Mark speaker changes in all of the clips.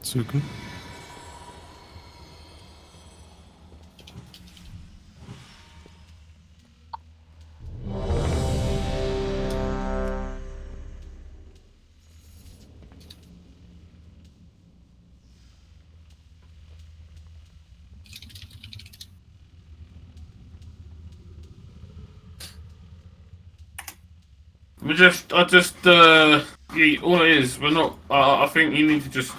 Speaker 1: Suku.
Speaker 2: All it is, we're not. I think you need to just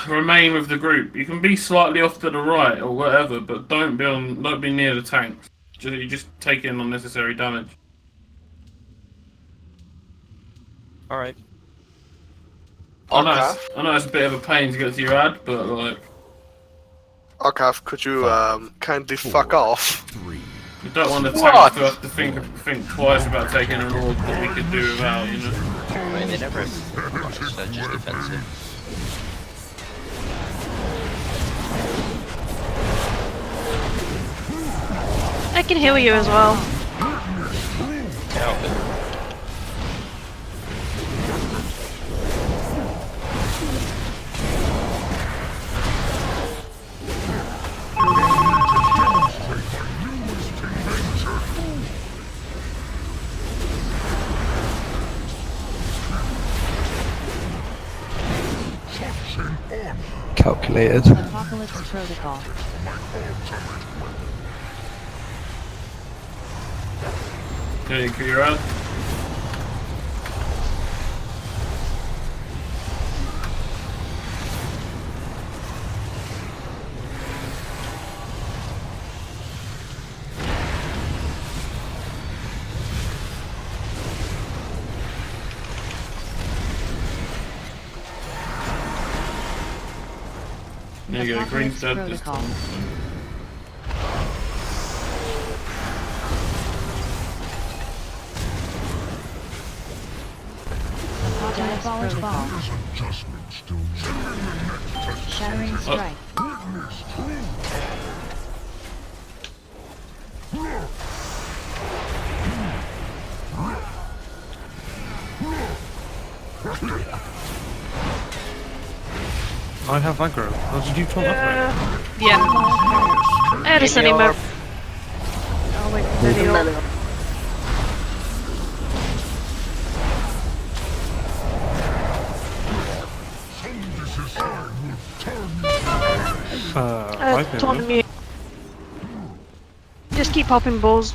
Speaker 2: remain with the group. You can be slightly off to the right or whatever, but don't be near the tanks. You just take in unnecessary damage.
Speaker 3: All right.
Speaker 2: I know it's a bit of a pain to get to your ad, but like.
Speaker 4: Arcav, could you kindly fuck off?
Speaker 2: You don't want the tanks to have to think twice about taking an orb that we could do without, you know.
Speaker 3: I mean, they never have much, they're just defensive.
Speaker 5: I can heal you as well.
Speaker 3: Yeah, okay.
Speaker 6: Calculated.
Speaker 7: Apocalypse Protocol.
Speaker 2: Can you clear out? There you go, green's dead this time.
Speaker 7: Diabolic Bomb. Shattering Strike.
Speaker 1: I have aggro. How did you taunt that way?
Speaker 5: Yeah. I had a sunny move. I'll wait for video. Taunt me. Just keep popping balls.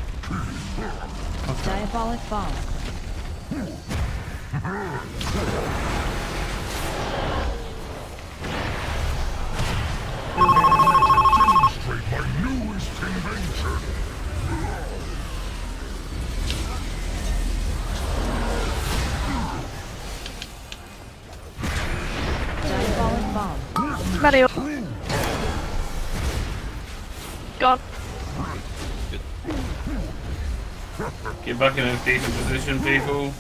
Speaker 1: Okay.
Speaker 7: Diabolic Bomb.
Speaker 8: Demonstrate my newest invention.
Speaker 7: Diabolic Bomb.
Speaker 5: Mario. Gone.
Speaker 2: Get back in a decent position, people.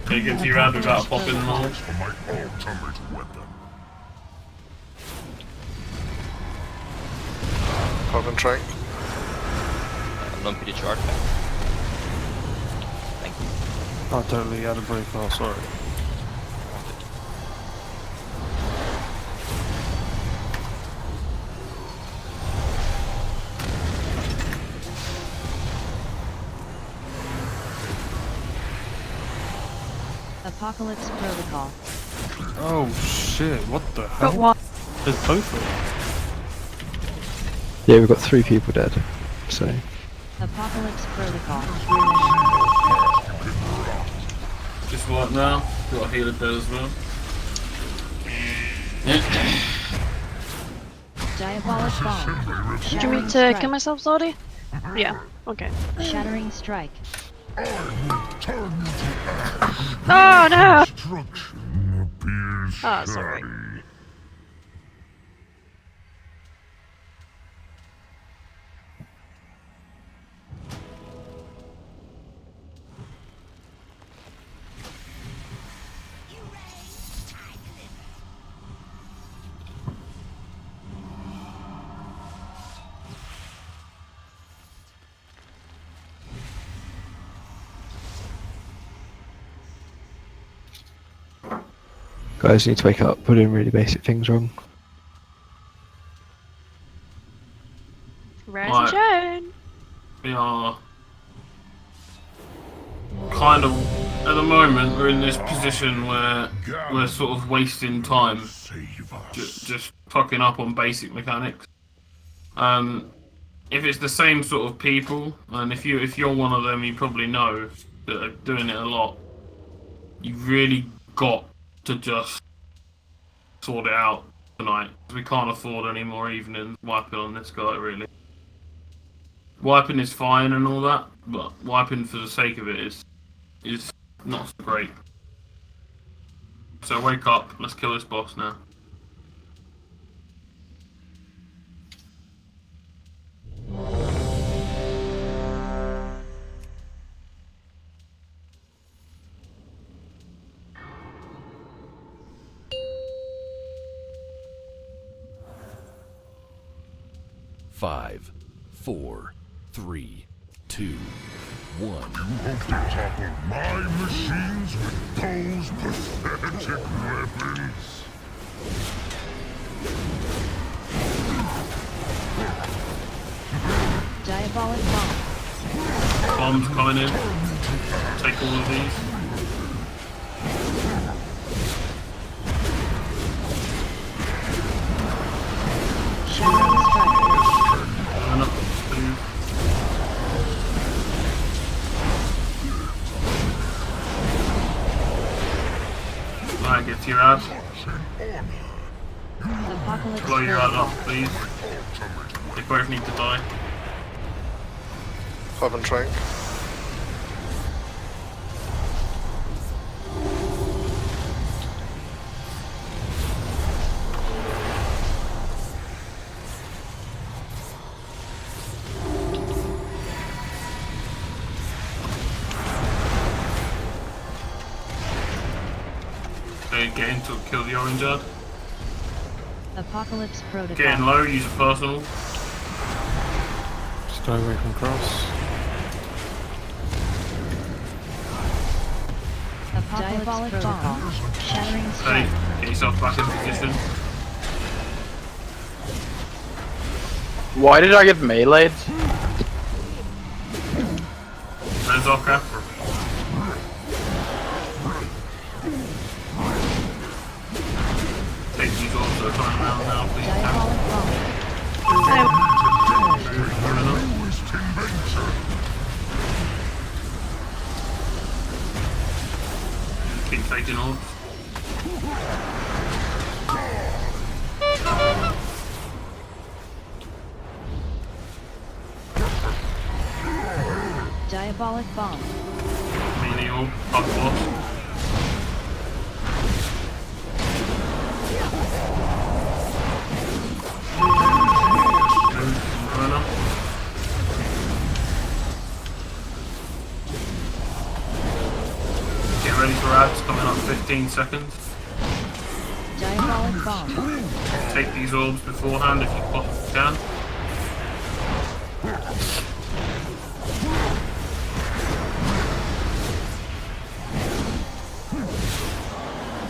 Speaker 2: Take it to your round without popping them all.
Speaker 8: For my ultimate weapon.
Speaker 4: Carbon track.
Speaker 3: Lumpy the chart. Thank you.
Speaker 1: I totally had a break. Oh, sorry.
Speaker 7: Apocalypse Protocol.
Speaker 1: Oh shit! What the hell?
Speaker 5: But what?
Speaker 1: There's both of them.
Speaker 6: Yeah, we've got 3 people dead. So
Speaker 7: Apocalypse Protocol.
Speaker 2: Just what now? Got a healer dead as well.
Speaker 7: Diabolic Bomb.
Speaker 5: Do you want me to kill myself, Zordy? Yeah. Okay.
Speaker 7: Shattering Strike.
Speaker 5: Oh no!
Speaker 8: Destruction appears
Speaker 5: Oh, sorry.
Speaker 8: shy.
Speaker 6: Guys, you need to wake up. We're doing really basic things wrong.
Speaker 5: Rise
Speaker 2: Right.
Speaker 5: and shine.
Speaker 2: We are kind of, at the moment, we're in this position where we're sort of wasting time,
Speaker 8: Save us.
Speaker 2: just fucking up on basic mechanics. If it's the same sort of people, and if you're one of them, you probably know that are doing it a lot. You really got to just sort it out tonight. We can't afford any more evenings wiping on this guy, really. Wiping is fine and all that, but wiping for the sake of it is not so great. So wake up, let's kill this boss now.
Speaker 9: Five, 4, 3, 2, 1.
Speaker 8: You hope to topple my machines with those pathetic weapons?
Speaker 7: Diabolic bomb.
Speaker 2: Bombs coming in. Take all of these.
Speaker 7: Shattering strike.
Speaker 2: Going up, please. Right, get to your abs.
Speaker 7: Apocalypse
Speaker 2: Blow your ad
Speaker 7: protocol.
Speaker 2: up, please. They both need to die.
Speaker 4: Carbon Trank.
Speaker 2: Okay, get into kill the orange ad.
Speaker 7: Apocalypse protocol.
Speaker 2: Getting low, use a personal.
Speaker 1: Stay away from cross.
Speaker 7: Apocalypse protocol. Shattering
Speaker 2: Hey,
Speaker 7: strike.
Speaker 2: get yourself back in position.
Speaker 10: Why did I get meleeed?
Speaker 2: There's Oka. Take these orbs that are coming around now, please.
Speaker 7: Diabolic bomb.
Speaker 8: Newest invention.
Speaker 2: Keep taking orbs.
Speaker 7: Diabolic bomb.
Speaker 2: Melee orb, up boss. Runner. Get ready for ads coming up 15 seconds.
Speaker 7: Diabolic bomb.
Speaker 2: Take these orbs beforehand if you possibly can.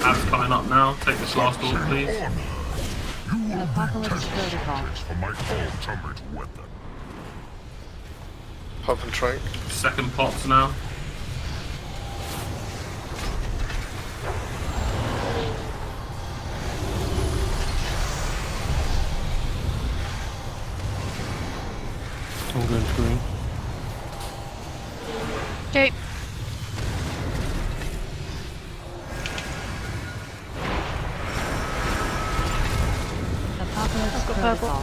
Speaker 2: Ads coming up now. Take this last orb, please.
Speaker 7: Apocalypse protocol.
Speaker 8: For my ultimate weapon.
Speaker 4: Carbon Trank.
Speaker 2: Second pops now.
Speaker 1: I'm going to green.
Speaker 5: Okay.
Speaker 7: Apocalypse
Speaker 5: Go purple.
Speaker 7: protocol.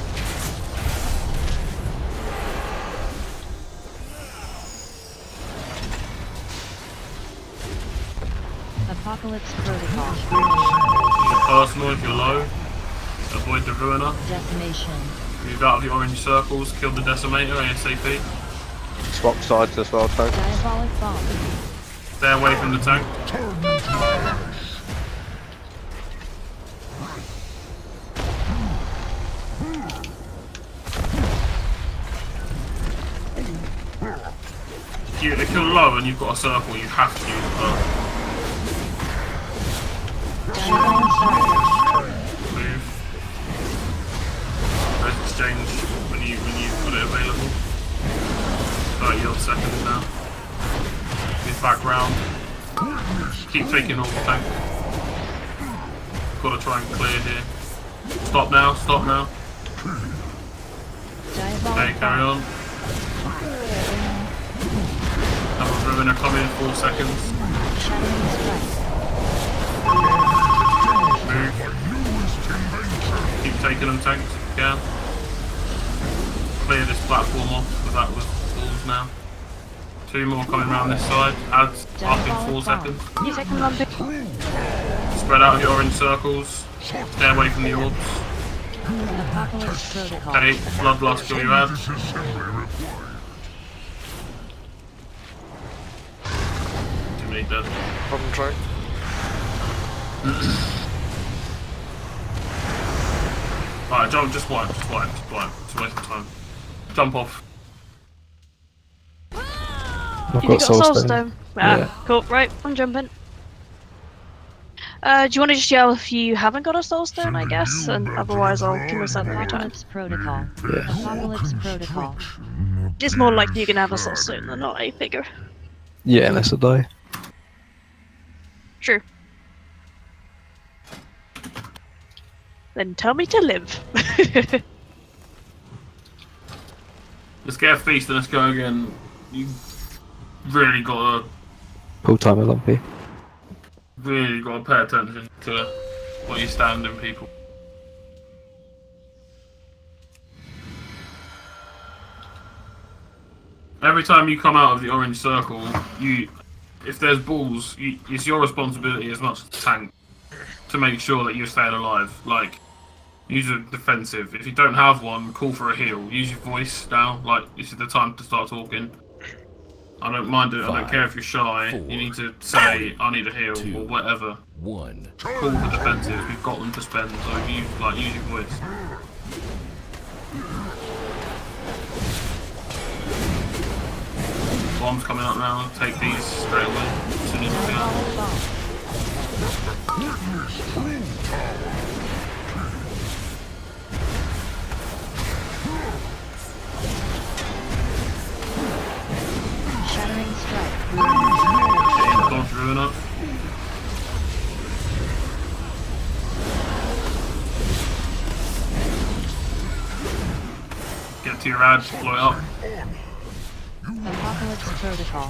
Speaker 7: Apocalypse protocol.
Speaker 2: Personal if you're low. Avoid the ruiner.
Speaker 7: Decimation.
Speaker 2: Move out of your orange circles. Kill the decimator ASAP.
Speaker 10: Swap sides as well, too.
Speaker 7: Diabolic bomb.
Speaker 2: Stay away from the tank. If you're low and you've got a circle, you have to use the Move. Press exchange when you put it available. 30 odd seconds now. Move back round. Keep taking all the tank. Gotta try and clear here. Stop now, stop now. Okay, carry on. Have a ruiner come in 4 seconds. Move. Keep taking them tanks if you can. Clear this platform off because that was balls now. 2 more coming around this side. Adds up in 4 seconds.
Speaker 5: You take them lumpy.
Speaker 2: Spread out your orange circles. Stay away from the orbs.
Speaker 7: Apocalypse Protocol.
Speaker 2: Okay, bloodlust kill your ads. Too many dead.
Speaker 4: Problem track.
Speaker 2: Alright, jump, just wipe. It's a waste of time. Jump off.
Speaker 6: I've
Speaker 5: You
Speaker 6: got
Speaker 5: got Soul
Speaker 6: Stone.
Speaker 5: Stone.
Speaker 6: Yeah.
Speaker 5: Cool. Right, I'm jumping. Do you want to just yell if you haven't got a Soul Stone, I guess? And otherwise I'll give myself an attack.
Speaker 7: Apocalypse Protocol.
Speaker 6: Yeah.
Speaker 7: Apocalypse Protocol.
Speaker 5: It's more likely you can have a Soul Stone than not, I figure.
Speaker 6: Yeah, unless I die.
Speaker 5: True. Then tell me to live.
Speaker 2: Let's get a feast and let's go again. You really gotta
Speaker 6: Pull timer lumpy.
Speaker 2: pay attention to what you stand in, people. Every time you come out of the orange circle, if there's balls, it's your responsibility as much as the tank to make sure that you're staying alive. Like, use a defensive. If you don't have one, call for a heal. Use your voice now. Like, this is the time to start talking. I don't mind it. I don't care if you're shy. You need to say, I need a heal, or whatever.
Speaker 9: 1.
Speaker 2: Call the defensive. We've got them to spend, so use your voice. Bombs coming up now. Take these straight away as soon as you can.
Speaker 7: Shattering strike.
Speaker 2: Getting the bombs ruin up. Get to your ad, blow it up.
Speaker 7: Apocalypse Protocol.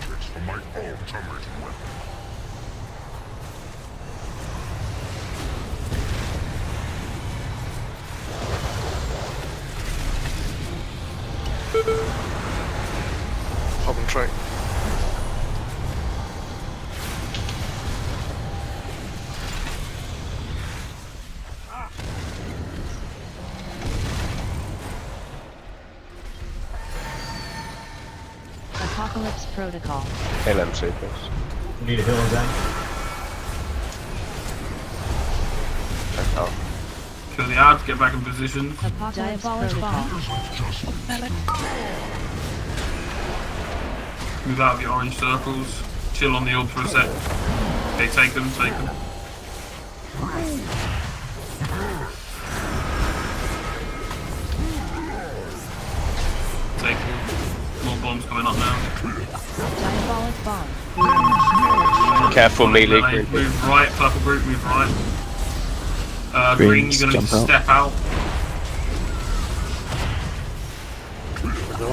Speaker 4: Problem track.
Speaker 7: Apocalypse Protocol.
Speaker 10: LMC, please.
Speaker 11: Need a healing zone.
Speaker 10: Oh.
Speaker 2: Kill the ads, get back in position.
Speaker 7: Apocalypse Protocol.
Speaker 2: Move out of your orange circles. Chill on the orb for a sec. Okay, take them, take them. Take them. More bombs coming up now.
Speaker 7: Diabolic bomb.
Speaker 10: Careful, melee
Speaker 2: Melee,
Speaker 10: group.
Speaker 2: move right, purple group, move right. Green,
Speaker 6: Greens,
Speaker 2: you're gonna need to
Speaker 6: jump out.
Speaker 2: step out.
Speaker 4: No.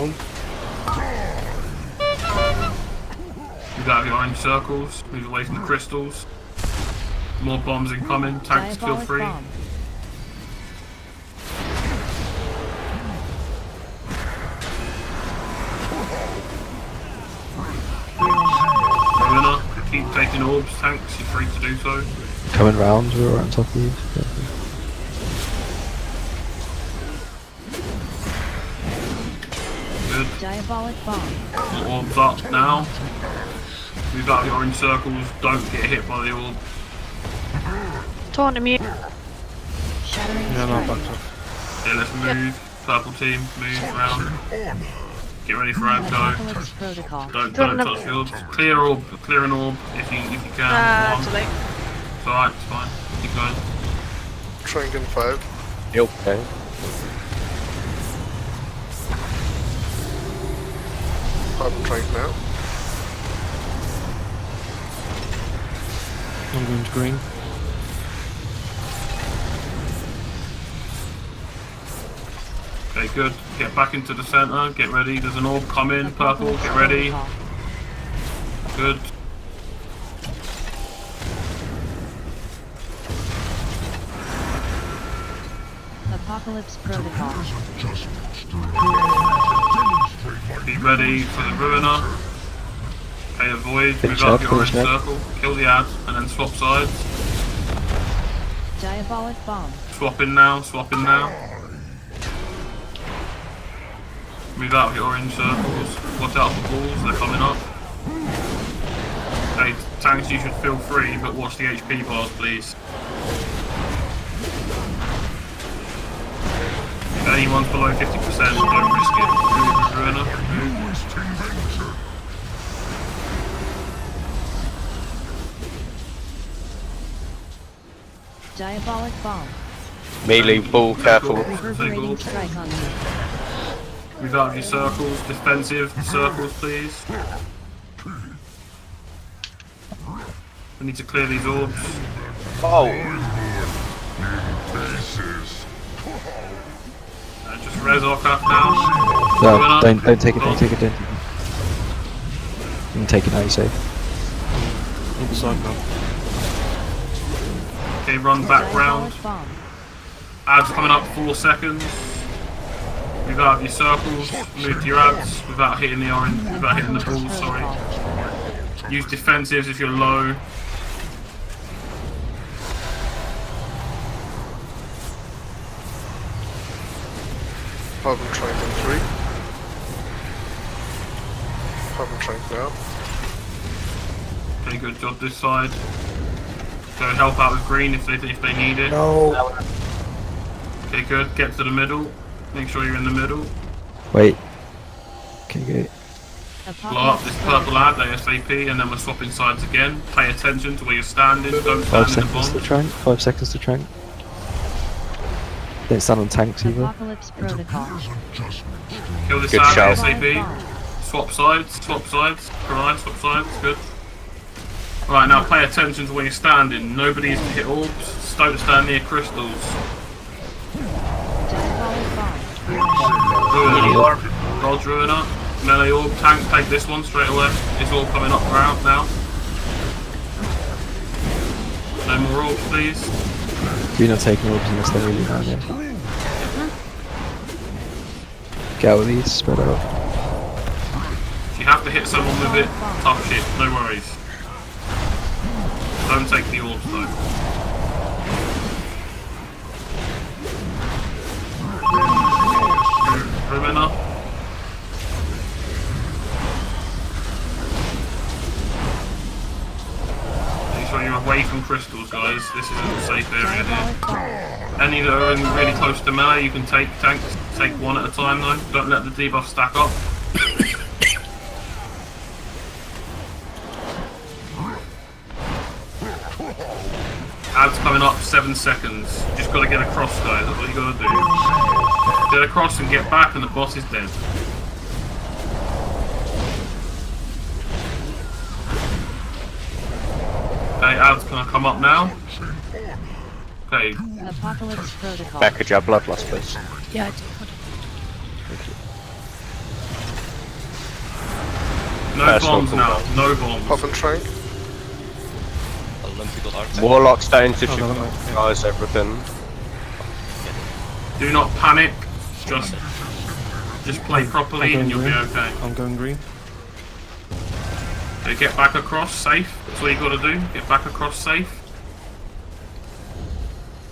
Speaker 2: Move out of your orange circles. Move away from the crystals. More bombs incoming. Tanks feel
Speaker 7: Diabolic
Speaker 2: free.
Speaker 7: bomb.
Speaker 2: Ruiner, keep taking orbs. Tanks, you're free to do so.
Speaker 6: Coming round, we're right on top of you.
Speaker 2: Good.
Speaker 7: Diabolic bomb.
Speaker 2: The orb's up now. Move out of your orange circles. Don't get hit by the orb.
Speaker 5: Taunt him, you.
Speaker 7: Shattering
Speaker 1: Yeah, no,
Speaker 7: strike.
Speaker 1: back off.
Speaker 2: Okay, let's move. Purple team, move around. Get ready for Abco.
Speaker 7: Apocalypse Protocol.
Speaker 2: Don't touch the orbs. Clear an orb if you can.
Speaker 5: Too late.
Speaker 2: It's alright, it's fine. Keep going.
Speaker 4: Trank in 5.
Speaker 10: Okay.
Speaker 4: Pardon Trank now.
Speaker 1: I'm going to green.
Speaker 2: Okay, good. Get back into the center. Get ready. There's an orb coming. Purple. Get ready. Good.
Speaker 7: Apocalypse Protocol.
Speaker 2: Be ready for the Ruiner. Okay, avoid.
Speaker 6: Finish
Speaker 2: Move up
Speaker 6: up,
Speaker 2: your orange
Speaker 6: finish up.
Speaker 2: circle. Kill the ad, and then swap sides.
Speaker 7: Diabolic Bomb.
Speaker 2: Swap in now. Swap in now. Move out of your orange circles. Watch out for balls. They're coming up. Okay, tanks, you should feel free, but watch the HP bars, please. If anyone's below 50%, don't risk it. Move, Ruiner. Move.
Speaker 7: Diabolic Bomb.
Speaker 10: Melee, ball, careful.
Speaker 7: Reverberating Strike on me.
Speaker 2: Move out of your circles. Defensive circles, please. We need to clear these orbs.
Speaker 10: Oh!
Speaker 2: Just res our cap now.
Speaker 6: No,
Speaker 2: Ruiner.
Speaker 6: don't take it, don't take it, don't take it. You can take it now, you say.
Speaker 1: Inside now.
Speaker 2: Okay, run back round.
Speaker 7: Diabolic Bomb.
Speaker 2: Ads coming up 4 seconds. Move out of your circles. Move to your ads without hitting the orange, without hitting the balls, sorry. Use defensives if you're low.
Speaker 4: Pardon Trank in 3. Pardon Trank now.
Speaker 2: Okay, good job this side. Go help out with green if they need it.
Speaker 6: No!
Speaker 2: Okay, good. Get to the middle. Make sure you're in the middle.
Speaker 6: Wait. Okay, good.
Speaker 2: Blow up this purple ad ASAP, and then we're swapping sides again. Pay attention to where you're standing. Don't
Speaker 6: 5
Speaker 2: stand in the
Speaker 6: seconds to
Speaker 2: bomb.
Speaker 6: trank, 5 seconds to trank. Don't stand on tanks either.
Speaker 7: Apocalypse Protocol.
Speaker 2: Kill this
Speaker 10: Good
Speaker 2: ad
Speaker 10: shout.
Speaker 2: ASAP. Swap sides. Swap sides. Right, swap sides. Good. Right, now pay attention to where you're standing. Nobody's to hit orbs. Don't stand near crystals.
Speaker 7: Diabolic Bomb.
Speaker 2: Ruiner. Dodge Ruiner. Melee orb. Tank, take this one straight away. It's all coming up around now. No more orbs, please.
Speaker 6: You're not taking orbs unless they're really around here. Get out of these, spread out.
Speaker 2: If you have to hit someone with it, tough shit. No worries. Don't take the orbs though. Ruiner. Make sure you're away from crystals, guys. This isn't a safe area here. Any that are really close to melee, you can take tanks. Take one at a time though. Don't let the debuff stack up. Ads coming up 7 seconds. You just gotta get across, guys. That's what you gotta do. Get across and get back, and the boss is dead. Okay, ads gonna come up now. Okay,
Speaker 7: Apocalypse Protocol.
Speaker 10: Back at your bloodlust, please.
Speaker 5: Yeah, I do.
Speaker 2: no
Speaker 10: Personal
Speaker 2: bombs now. No bombs.
Speaker 4: Pardon Trank.
Speaker 3: Olympical archetype.
Speaker 10: Warlock stones if
Speaker 1: Oh,
Speaker 10: you
Speaker 1: no, no,
Speaker 10: guys everything.
Speaker 2: Do not panic. Just play properly and you'll be okay.
Speaker 1: I'm going green.
Speaker 2: Okay, get back across safe. That's what you gotta do. Get back across safe.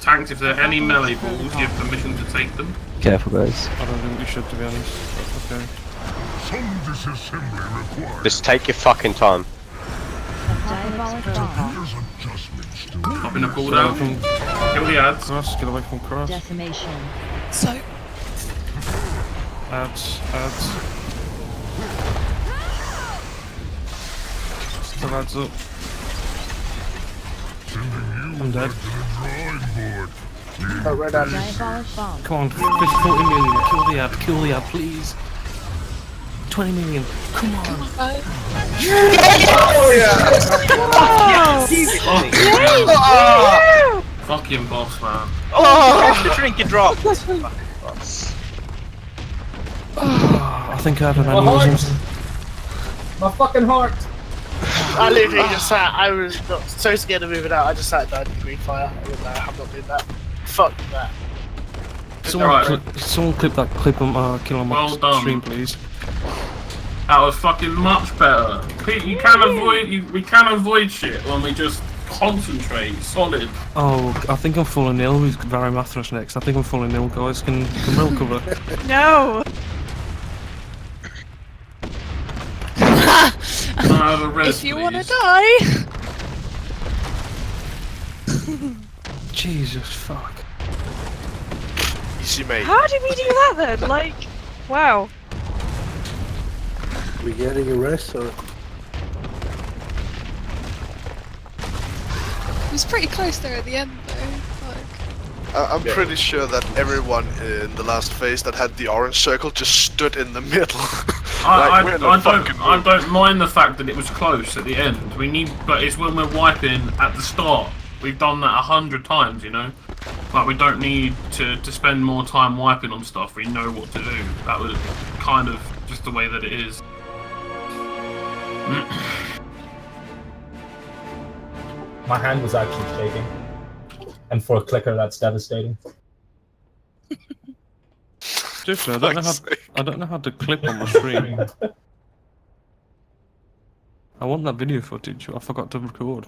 Speaker 2: Tanks, if there are any melee balls, you have permission to take them.
Speaker 6: Careful, guys.
Speaker 1: I don't think we should, to be honest. That's okay.
Speaker 8: Some disassembly required.
Speaker 10: Just take your fucking time.
Speaker 7: Diabolic Bomb.
Speaker 8: There's adjustments to
Speaker 2: Popping a
Speaker 1: Get away
Speaker 2: cooldown.
Speaker 1: from
Speaker 2: Kill the ads.
Speaker 1: cross, get away from cross.
Speaker 7: Decimation.
Speaker 5: So,
Speaker 1: Ads. Still adds up.
Speaker 8: sending you
Speaker 1: I'm dead.
Speaker 4: Oh, red and
Speaker 7: Diabolic bomb.
Speaker 1: Come on, 40 million. Kill the ad, please. 20 million. Come on.
Speaker 2: Fucking boss, man.
Speaker 3: Oh, the drinking drop.
Speaker 1: I think I have an aneurysm.
Speaker 11: My fucking heart!
Speaker 12: I literally just sat, I was so scared of moving out, I just sat down in green fire. I was like, I'm not doing that. Fuck that.
Speaker 1: Someone clip that clip on kill on my
Speaker 2: Well done.
Speaker 1: stream, please.
Speaker 2: That was fucking much better. Pete, you can avoid. We can avoid shit when we just concentrate. Solid.
Speaker 1: Oh, I think I'm falling ill. We've got Varimathras next. I think I'm falling ill, guys. Can Mel cover?
Speaker 5: No!
Speaker 2: If
Speaker 5: you want to die!
Speaker 1: Jesus fuck.
Speaker 4: Easy, mate.
Speaker 5: How did we do that then? Like, wow.
Speaker 4: We getting a rest or?
Speaker 13: It was pretty close there at the end, though. Like...
Speaker 4: I'm pretty sure that everyone in the last phase that had the orange circle just stood in the middle.
Speaker 2: I don't mind the fact that it was close at the end. But it's when we're wiping at the start. We've done that 100 times, you know. Like we don't need to spend more time wiping on stuff. We know what to do. That was kind of just the way that it is.
Speaker 11: My hand was actually shaking. And for a clicker, that's devastating.
Speaker 1: Seriously, I don't know how to clip on my stream. I want that video footage. I forgot to record.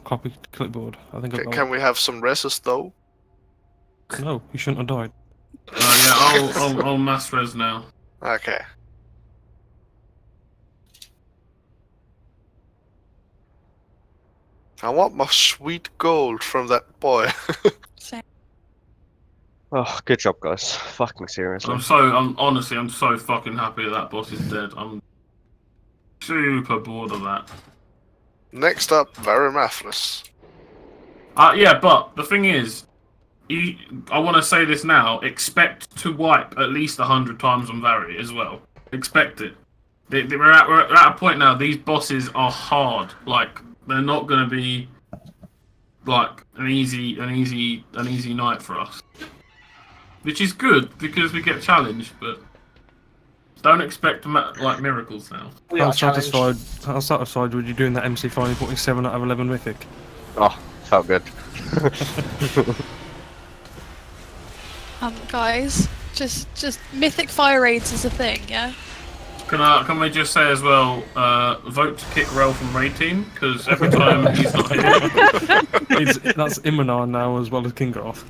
Speaker 1: Copy clipboard. I think I got
Speaker 4: Can we have some reses though?
Speaker 1: No, you shouldn't have died.
Speaker 2: Yeah, I'll mass res now.
Speaker 4: Okay. I want my sweet gold from that boy.
Speaker 10: Oh, good job, guys. Fucking seriously.
Speaker 2: Honestly, I'm so fucking happy that boss is dead. I'm super bored of that.
Speaker 4: Next up, Varimathras.
Speaker 2: Yeah, but the thing is, I want to say this now. Expect to wipe at least 100 times on Vari as well. Expect it. We're at a point now. These bosses are hard. Like they're not going to be like an easy night for us. Which is good because we get challenged, but don't expect like miracles now.
Speaker 1: How satisfied were you doing that MC finally putting 7 out of 11 Mythic?
Speaker 10: Oh, felt good.
Speaker 13: Guys, just Mythic fire raids is a thing, yeah?
Speaker 2: Can we just say as well, vote to kick Rel from raid team, because every time he's not here.
Speaker 1: That's Immonar now as well as Kingroth.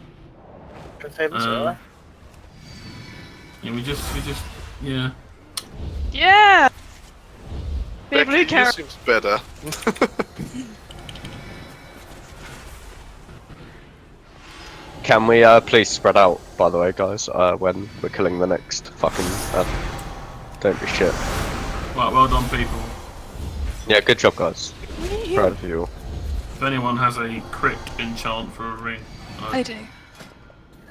Speaker 2: Yeah, we just, yeah.
Speaker 5: Yeah! Be a blue
Speaker 4: This
Speaker 5: carrot.
Speaker 4: seems better.
Speaker 10: Can we please spread out, by the way, guys, when we're killing the next fucking... don't be shit.
Speaker 2: Right, well done, people.
Speaker 10: Yeah, good job, guys. Proud of you all.
Speaker 2: If anyone has a crit enchant for a ring,
Speaker 13: I do.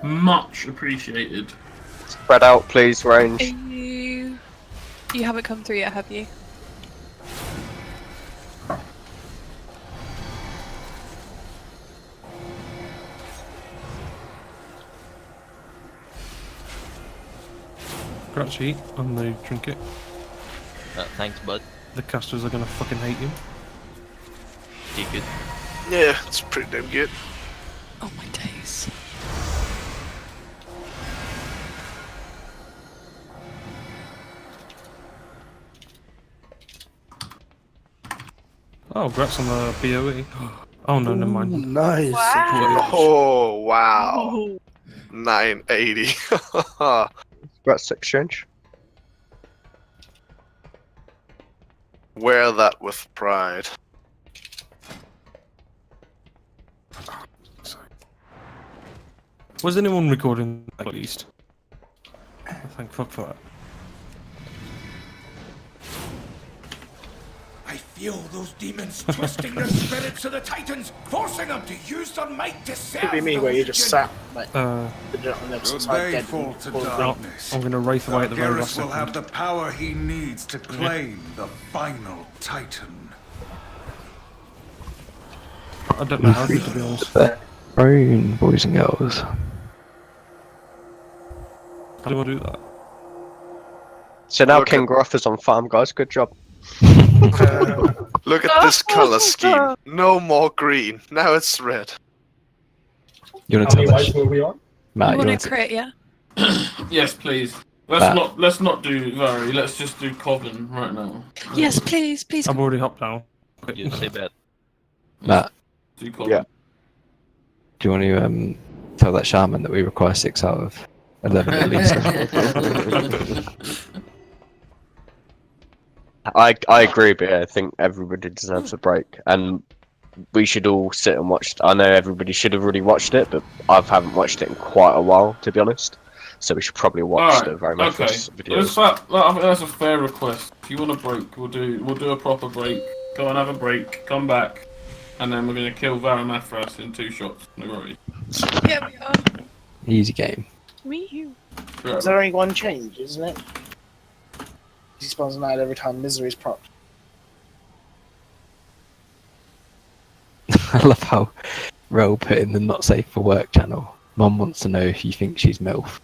Speaker 2: Much appreciated.
Speaker 10: Spread out, please, range.
Speaker 13: You haven't come through yet, have you?
Speaker 1: Gratchi on the trinket.
Speaker 3: Thanks, bud.
Speaker 1: The casters are gonna fucking hate you.
Speaker 3: You good?
Speaker 4: Yeah, it's pretty damn good.
Speaker 13: Oh my days.
Speaker 1: Oh, congrats on the BOE. Oh no, never mind.
Speaker 4: Nice.
Speaker 5: Wow.
Speaker 4: Oh, wow. 980.
Speaker 10: Congrats, exchange.
Speaker 4: Wear that with pride.
Speaker 1: Was anyone recording at least? Thank fuck for that.
Speaker 8: Feel those demons twisting the spirits of the Titans, forcing them to use their might to serve
Speaker 12: Could be me
Speaker 8: the
Speaker 12: where you just
Speaker 8: Legion.
Speaker 12: sat like
Speaker 1: Uh,
Speaker 12: on the opposite
Speaker 8: Should
Speaker 12: side
Speaker 8: they
Speaker 12: dead.
Speaker 8: fall to
Speaker 12: All the
Speaker 8: darkness,
Speaker 1: I'm gonna wraith away at the very last
Speaker 8: Antorus will have
Speaker 1: second.
Speaker 8: the power he needs to claim the final Titan.
Speaker 1: I don't know how to be honest.
Speaker 6: Throne, boys and girls.
Speaker 1: How do I do that?
Speaker 10: So now
Speaker 4: Look
Speaker 10: King
Speaker 4: at-
Speaker 10: Groff is on farm, guys. Good job.
Speaker 4: Look at this color scheme. No more green. Now it's red.
Speaker 6: You want
Speaker 11: How
Speaker 6: to
Speaker 11: many
Speaker 6: tell
Speaker 11: whites
Speaker 6: us?
Speaker 11: were we on?
Speaker 6: Matt,
Speaker 13: You
Speaker 6: you
Speaker 13: want
Speaker 6: want
Speaker 13: to
Speaker 6: to...
Speaker 13: crit, yeah?
Speaker 2: Yes, please.
Speaker 6: That-
Speaker 2: Let's not do Vary. Let's just do Coven right now.
Speaker 13: Yes, please, please.
Speaker 1: I've already hopped down.
Speaker 3: You say that.
Speaker 6: Matt,
Speaker 2: Do Coven.
Speaker 10: Yeah.
Speaker 6: do you want to tell that shaman that we require 6 out of 11 at least?
Speaker 10: I agree, but I think everybody deserves a break, and we should all sit and watch. I know everybody should have already watched it, but I haven't watched it in quite a while, to be honest. So we should probably watch the very much
Speaker 2: Okay.
Speaker 10: videos.
Speaker 2: I think that's a fair request. If you want a break, we'll do a proper break. Go and have a break. Come back, and then we're gonna kill Varamathras in 2 shots. No worries.
Speaker 13: Yeah, we are.
Speaker 6: Easy game.
Speaker 13: Wee
Speaker 12: Is there only one change, isn't it? He spawns an ad every time Misery's propped.
Speaker 6: I love how Ro put in the not safe for work channel. Mom wants to know if you think she's MILF.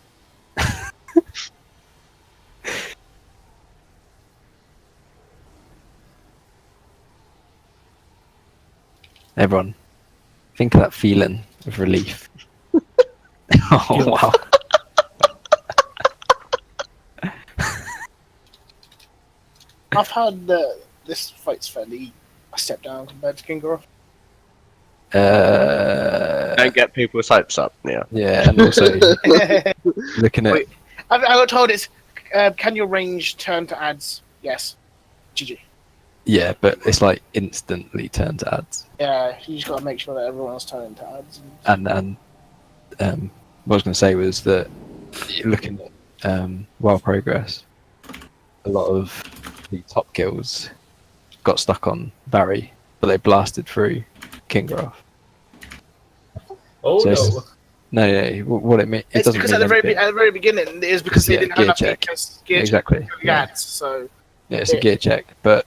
Speaker 6: Everyone, think of that feeling of relief. Oh wow.
Speaker 12: I've heard that this fight's fairly a step down compared to King Goroth.
Speaker 10: Don't get people's hopes up. Yeah.
Speaker 6: Yeah, and also looking at
Speaker 12: Wait, I got told it's can your range turn to ads? Yes. GG.
Speaker 6: yeah, but it's like instantly turn to ads.
Speaker 12: Yeah, you just gotta make sure that everyone's turning to ads.
Speaker 6: And what I was going to say was that looking at wild progress, a lot of the top kills got stuck on Barry, but they blasted through Kingroth.
Speaker 11: Oh
Speaker 6: So it's-
Speaker 11: no.
Speaker 6: No, what it means, it
Speaker 12: It's
Speaker 6: doesn't
Speaker 12: because
Speaker 6: mean
Speaker 12: at the
Speaker 6: anything.
Speaker 12: very beginning it is because they
Speaker 6: Yeah,
Speaker 12: didn't have
Speaker 6: gear
Speaker 12: enough
Speaker 6: check.
Speaker 12: gear
Speaker 6: Exactly,
Speaker 12: check for the
Speaker 6: yeah.
Speaker 12: ads, so
Speaker 6: Yeah, it's a gear check, but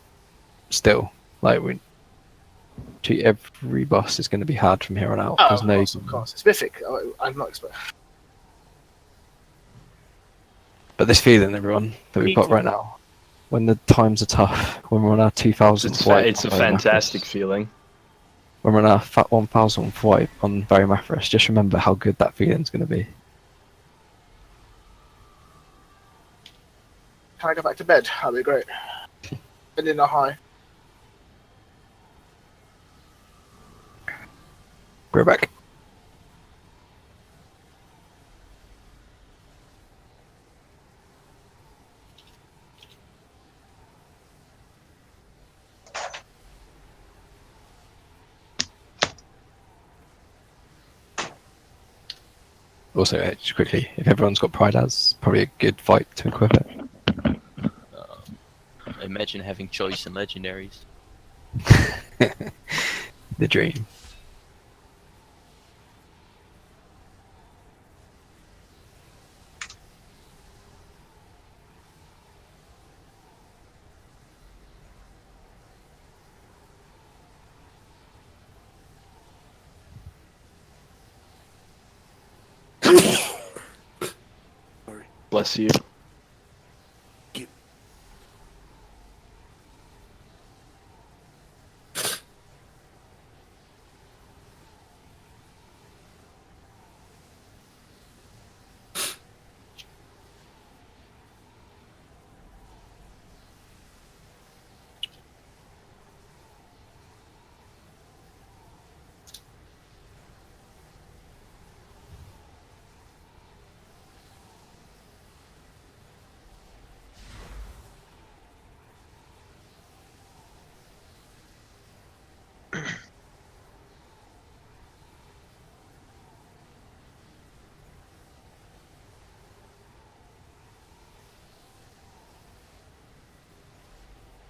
Speaker 6: still, like we treat every boss is going to be hard from here on out.
Speaker 12: oh,
Speaker 6: There's
Speaker 12: of
Speaker 6: no,
Speaker 12: course, of course. It's Mythic. I'm not expert.
Speaker 6: but this feeling, everyone, that we've got right now, when the times are tough, when we're on our 2000 swipe,
Speaker 14: It's a fantastic feeling.
Speaker 6: when we're on our 1000 swipe on Barry Mathras, just remember how good that feeling's going to be.
Speaker 12: Can I go back to bed? That'd be great. And in a high.
Speaker 6: We're back. Also, just quickly, if everyone's got Pride as, probably a good fight to equip it.
Speaker 3: Imagine having choice in legendaries.
Speaker 6: The dream.
Speaker 14: Bless you.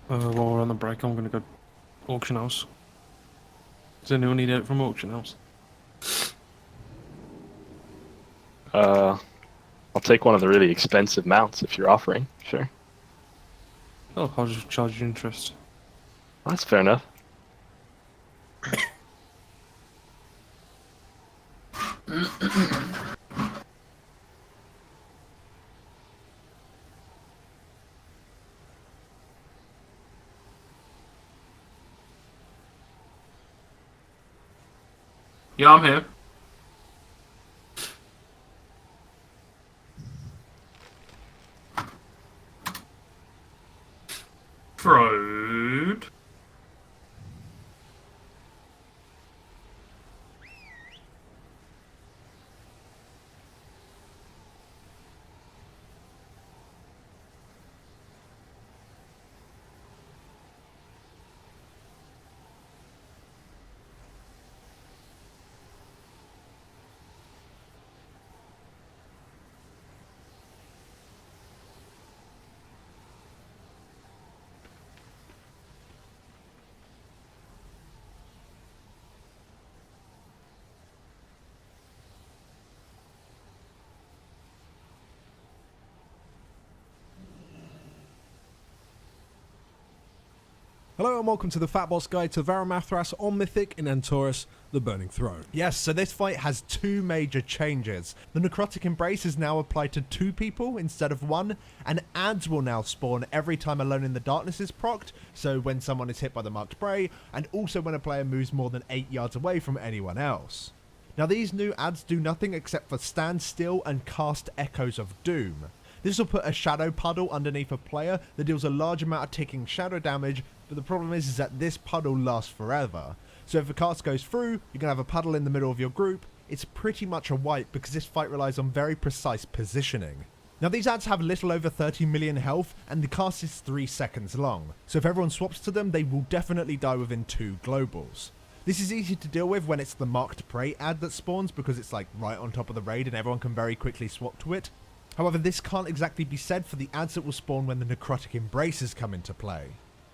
Speaker 1: While we're on the break, I'm gonna go Auction house. Does anyone need it from auction house?
Speaker 14: I'll take one of the really expensive mounts if you're offering. Sure.
Speaker 1: Oh, I'll just charge you interest.
Speaker 14: That's fair enough.
Speaker 2: Yeah, I'm here. Road.
Speaker 15: Hello and welcome to the Fat Boss Guide to Varamathras on Mythic in Antorus, the Burning Throne. Yes, so this fight has two major changes. The Necrotic Embrace is now applied to 2 people instead of 1, and adds will now spawn every time Alone in the Darkness is procced, so when someone is hit by the marked prey, and also when a player moves more than 8 yards away from anyone else. Now these new adds do nothing except for stand still and cast Echoes of Doom. This will put a shadow puddle underneath a player that deals a large amount of ticking shadow damage, but the problem is that this puddle lasts forever. So if a cast goes through, you're going to have a puddle in the middle of your group. It's pretty much a wipe because this fight relies on very precise positioning. Now these adds have a little over 30 million health and the cast is 3 seconds long. So if everyone swaps to them, they will definitely die within 2 globals. This is easy to deal with when it's the marked prey ad that spawns because it's like right on top of the raid and everyone can very quickly swap to it. However, this can't exactly be said for the ads that will spawn when the Necrotic Embraces come into play.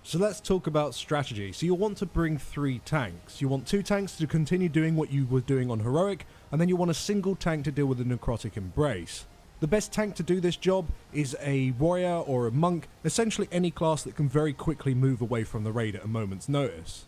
Speaker 15: So let's talk about strategy. So you'll want to bring 3 tanks. You want 2 tanks to continue doing what you were doing on Heroic, and then you want a single tank to deal with the Necrotic Embrace. The best tank to do this job is a warrior or a monk, essentially any class that can very quickly move away from the raid at a moment's notice.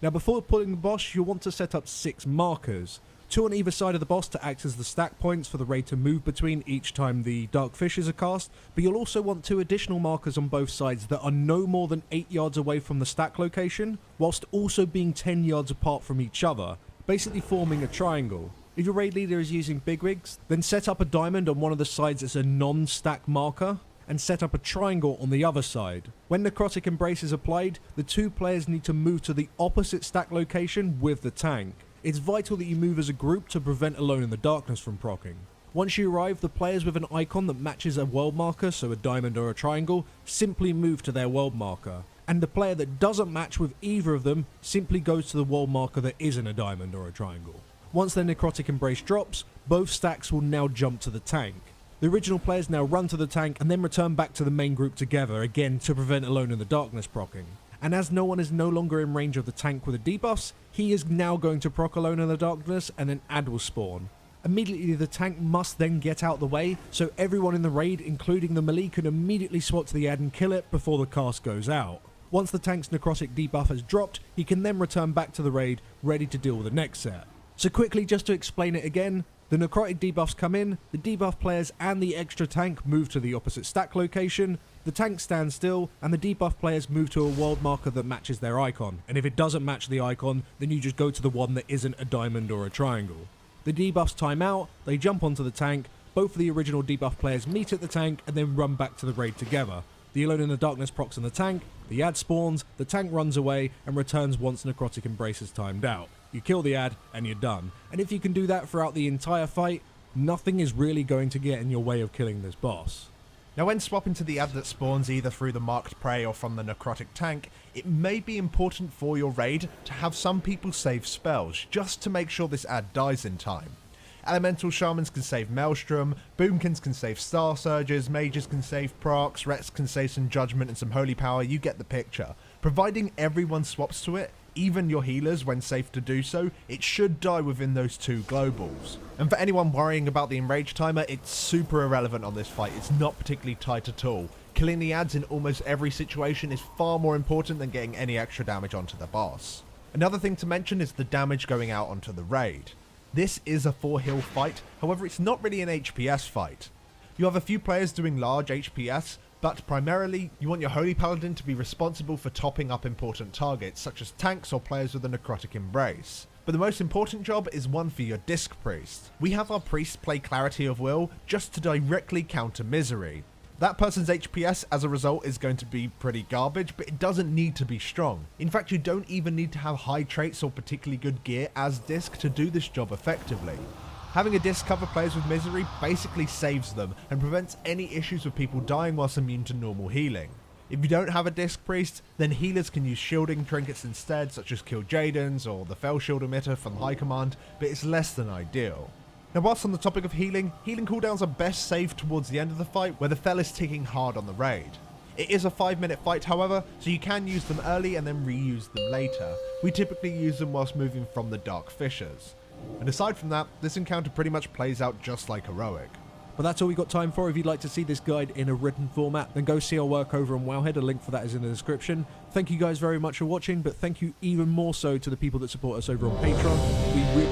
Speaker 15: Now before pulling the boss, you'll want to set up 6 markers. 2 on either side of the boss to act as the stack points for the raid to move between each time the Dark Fishes are cast, but you'll also want 2 additional markers on both sides that are no more than 8 yards away from the stack location, whilst also being 10 yards apart from each other, basically forming a triangle. If your raid leader is using bigwigs, then set up a diamond on one of the sides as a non-stack marker, and set up a triangle on the other side. When Necrotic Embrace is applied, the 2 players need to move to the opposite stack location with the tank. It's vital that you move as a group to prevent Alone in the Darkness from proccing. Once you arrive, the players with an icon that matches a world marker, so a diamond or a triangle, simply move to their world marker. And the player that doesn't match with either of them simply goes to the world marker that isn't a diamond or a triangle. Once their Necrotic Embrace drops, both stacks will now jump to the tank. The original players now run to the tank and then return back to the main group together, again to prevent Alone in the Darkness proccing. And as no one is no longer in range of the tank with a debuff, he is now going to proc Alone in the Darkness and an ad will spawn. Immediately the tank must then get out the way, so everyone in the raid, including the melee, can immediately swap to the ad and kill it before the cast goes out. Once the tank's necrotic debuff has dropped, he can then return back to the raid, ready to deal with the next set. So quickly, just to explain it again, the necrotic debuffs come in, the debuff players and the extra tank move to the opposite stack location, the tank stands still, and the debuff players move to a world marker that matches their icon, and if it doesn't match the icon, then you just go to the one that isn't a diamond or a triangle. The debuffs time out, they jump onto the tank, both of the original debuff players meet at the tank and then run back to the raid together. The Alone in the Darkness procs on the tank, the ad spawns, the tank runs away and returns once Necrotic Embrace is timed out. You kill the ad and you're done. And if you can do that throughout the entire fight, nothing is really going to get in your way of killing this boss. Now when swapping to the ad that spawns either through the marked prey or from the necrotic tank, it may be important for your raid to have some people save spells, just to make sure this ad dies in time. Elemental Shamans can save Maelstrom, Boomkins can save Star Surges, Mages can save procs, Rets can save some Judgment and some Holy Power, you get the picture. Providing everyone swaps to it, even your healers when safe to do so, it should die within those 2 globals. And for anyone worrying about the enrage timer, it's super irrelevant on this fight, it's not particularly tight at all. Killing the ads in almost every situation is far more important than getting any extra damage onto the boss. Another thing to mention is the damage going out onto the raid. This is a 4-heal fight, however it's not really an HPS fight. You have a few players doing large HPS, but primarily you want your Holy Paladin to be responsible for topping up important targets such as tanks or players with a Necrotic Embrace. But the most important job is one for your Disc Priest. We have our Priest play Clarity of Will just to directly counter Misery. That person's HPS as a result is going to be pretty garbage, but it doesn't need to be strong. In fact, you don't even need to have high traits or particularly good gear as Disc to do this job effectively. Having a Disc cover players with Misery basically saves them and prevents any issues with people dying whilst immune to normal healing. If you don't have a Disc Priest, then healers can use shielding trinkets instead, such as Kill Jadens or the Fell Shield Emitter from High Command, but it's less than ideal. Now whilst on the topic of healing cooldowns are best saved towards the end of the fight where the Fell is ticking hard on the raid. It is a 5-minute fight however, so you can use them early and then reuse them later. We typically use them whilst moving from the Dark Fissures. And aside from that, this encounter pretty much plays out just like Heroic.
Speaker 16: But that's all we got time for. If you'd like to see this guide in a written format, then go see our work over on Wowhead. A link for that is in the description. Thank you guys very much for watching, but thank you even more so to the people that support us over on Patreon. We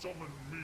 Speaker 8: summon me.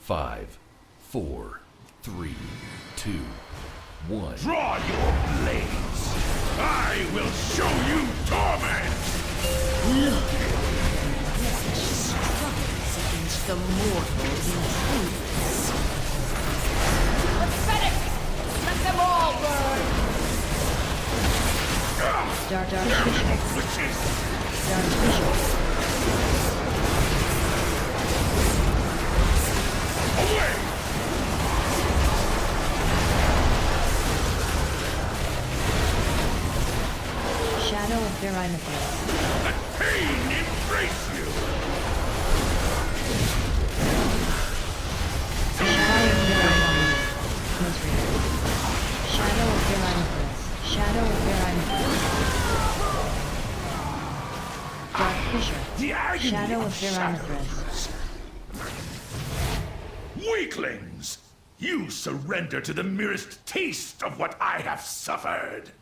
Speaker 9: Five, four, three, two, one.
Speaker 8: Draw your blades! I will show you torment!
Speaker 17: Look! Struggles against the mortals in truths.
Speaker 18: Pathetic! Let them all burn!
Speaker 17: Dark vision. Dark vision.
Speaker 8: Away!
Speaker 7: of Pyramithras.
Speaker 8: Let pain embrace you!
Speaker 7: Shadow of Pyramithras. Shadow of Pyramithras. Dark Fissure.
Speaker 8: The agony
Speaker 7: Shadow of
Speaker 8: of
Speaker 7: Pyramithras.
Speaker 8: Weaklings! You surrender to the merest taste of what I have suffered!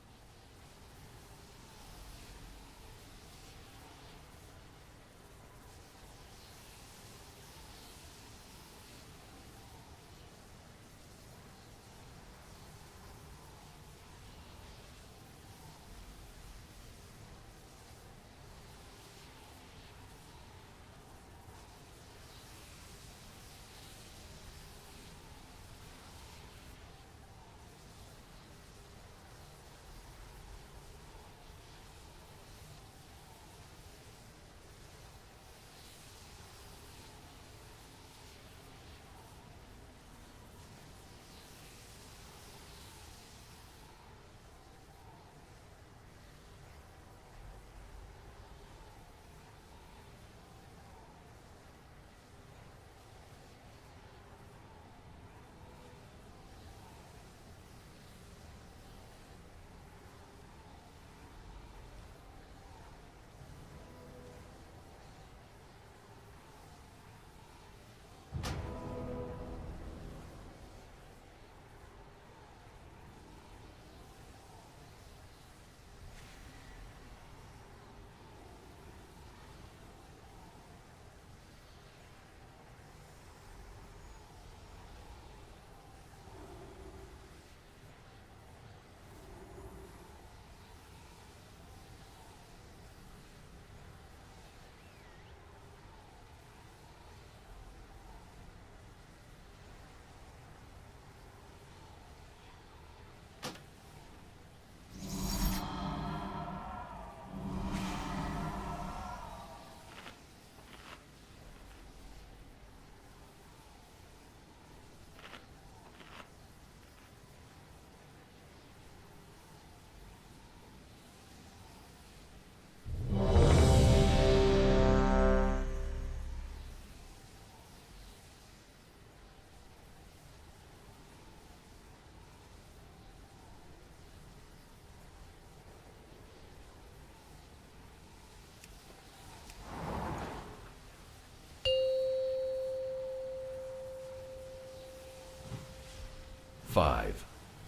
Speaker 9: Five,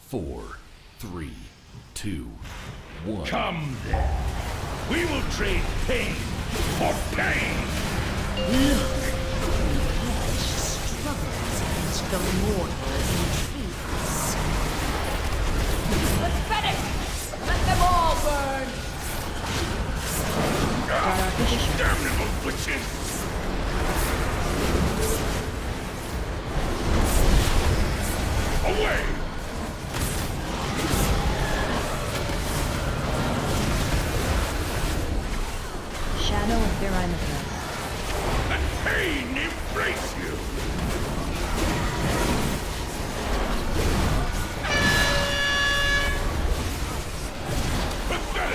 Speaker 9: 4, 3, 2, 1.
Speaker 8: Come then. We will trade pain for pain.
Speaker 17: Struggles against the mortals in peace.
Speaker 18: Pathetic! Let them all burn!
Speaker 8: Damnable witches! Away!
Speaker 7: Shadow of Pyramithras.
Speaker 8: Let pain embrace you!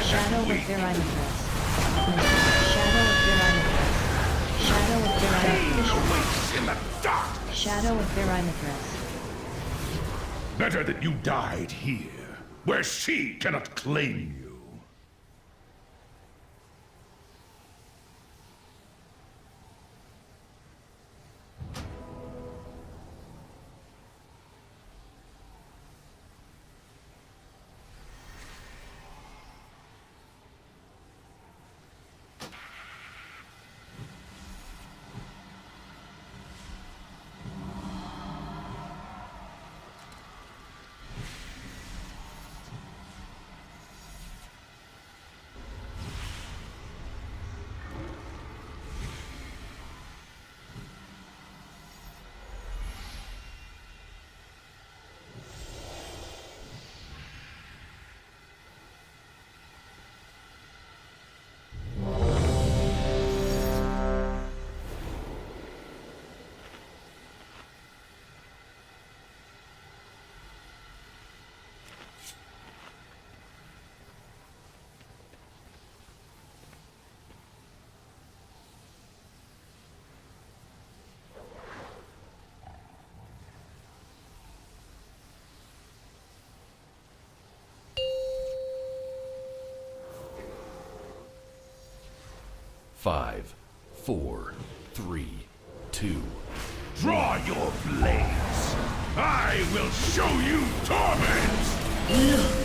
Speaker 7: Shadow of Pyramithras. Shadow of Pyramithras. Shadow of Pyramithras.
Speaker 8: In the dark!
Speaker 7: Shadow of Pyramithras.
Speaker 8: Better that you died here, where she cannot claim you.
Speaker 9: 5, 4, 3, 2.
Speaker 8: Draw your blades! I will show you torment!
Speaker 17: Look!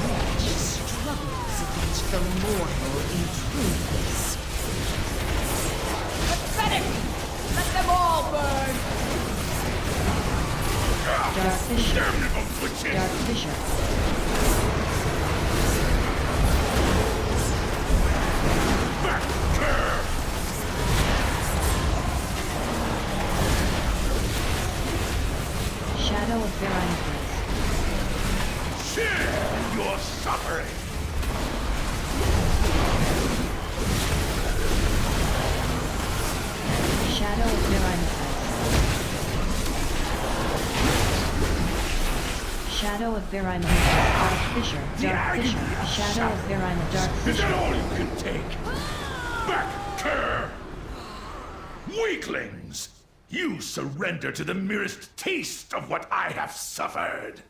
Speaker 17: Wretch struggles against the mortal intruders.
Speaker 18: Pathetic! Let them all burn!
Speaker 17: Dark Fisher.
Speaker 8: Damnable witches!
Speaker 17: Dark Fisher. Shadow of Veronica's.
Speaker 8: Share your suffering!
Speaker 17: Shadow of Veronica's. Shadow of Veronica's. Dark Fisher. Dark Fisher. Shadow of Veronica's. Dark Fisher.
Speaker 8: Is that all you can take? Back, cur! Weaklings! You surrender to the merest taste of what I have suffered!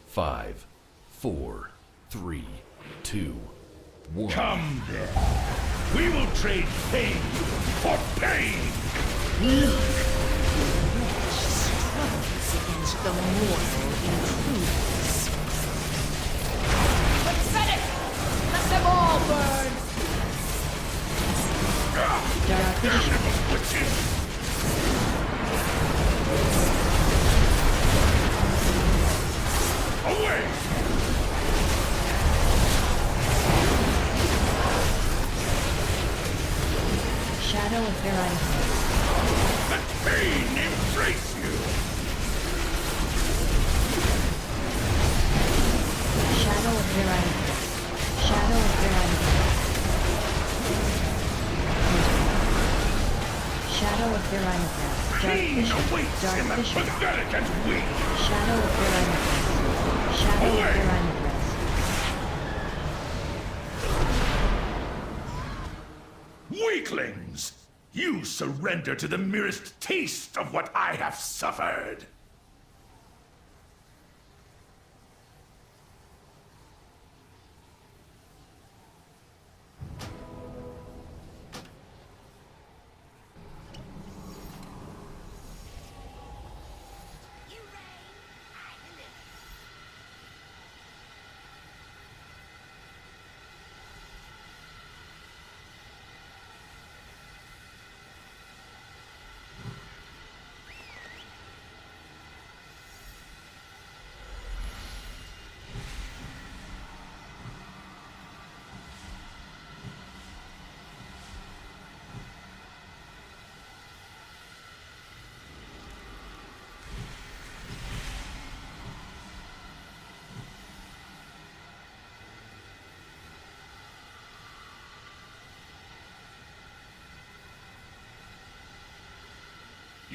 Speaker 9: Five, 4, 3, 2, 1.
Speaker 8: Come then. We will trade pain for pain!
Speaker 17: Look! Wretch struggles against the mortal intruders.
Speaker 18: Pathetic! Let them all burn!
Speaker 17: Dark Fisher.
Speaker 8: Witches! Away!
Speaker 17: Shadow of Veronica.
Speaker 8: Let pain embrace you!
Speaker 17: Shadow of Veronica. Shadow of Veronica. Shadow of Veronica. Dark
Speaker 8: Pain
Speaker 17: Fisher.
Speaker 8: awaits
Speaker 17: Dark
Speaker 8: in the
Speaker 17: Fisher.
Speaker 8: pathetic and weak!
Speaker 17: Shadow of Veronica. Shadow of
Speaker 8: Away!
Speaker 17: Veronica.
Speaker 8: Weaklings! You surrender to the merest taste of what I have suffered!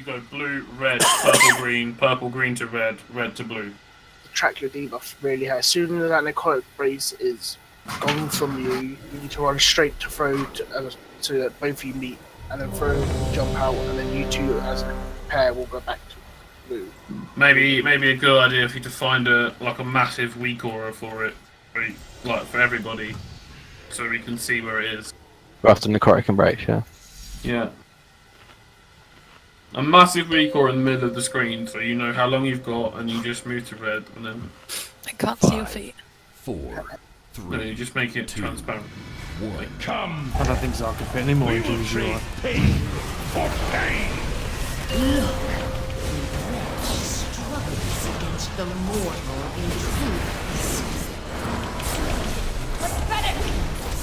Speaker 2: go blue, red, purple, green to red, red to blue.
Speaker 12: Track your debuff really high. As soon as that necrotic brace is gone from you, you need to run straight to Frode so that both of you meet, and then Frode will jump out, and then you two as a pair will go back to blue.
Speaker 2: Maybe a good idea for you to find a massive weak aura for it, for everybody, so we can see where it is.
Speaker 6: After necrotic embrace, yeah.
Speaker 2: Yeah. A massive weak aura in the middle of the screen, so you know how long you've got, and you just move to red, and then.
Speaker 13: I can't see your feet.
Speaker 9: 4, 3.
Speaker 2: No, you just make it transparent.
Speaker 9: 1.
Speaker 8: Come.
Speaker 1: I don't think Zark can fit any more into his UI.
Speaker 8: Pain for pain.
Speaker 18: Struggles against the mortal intruders. Pathetic!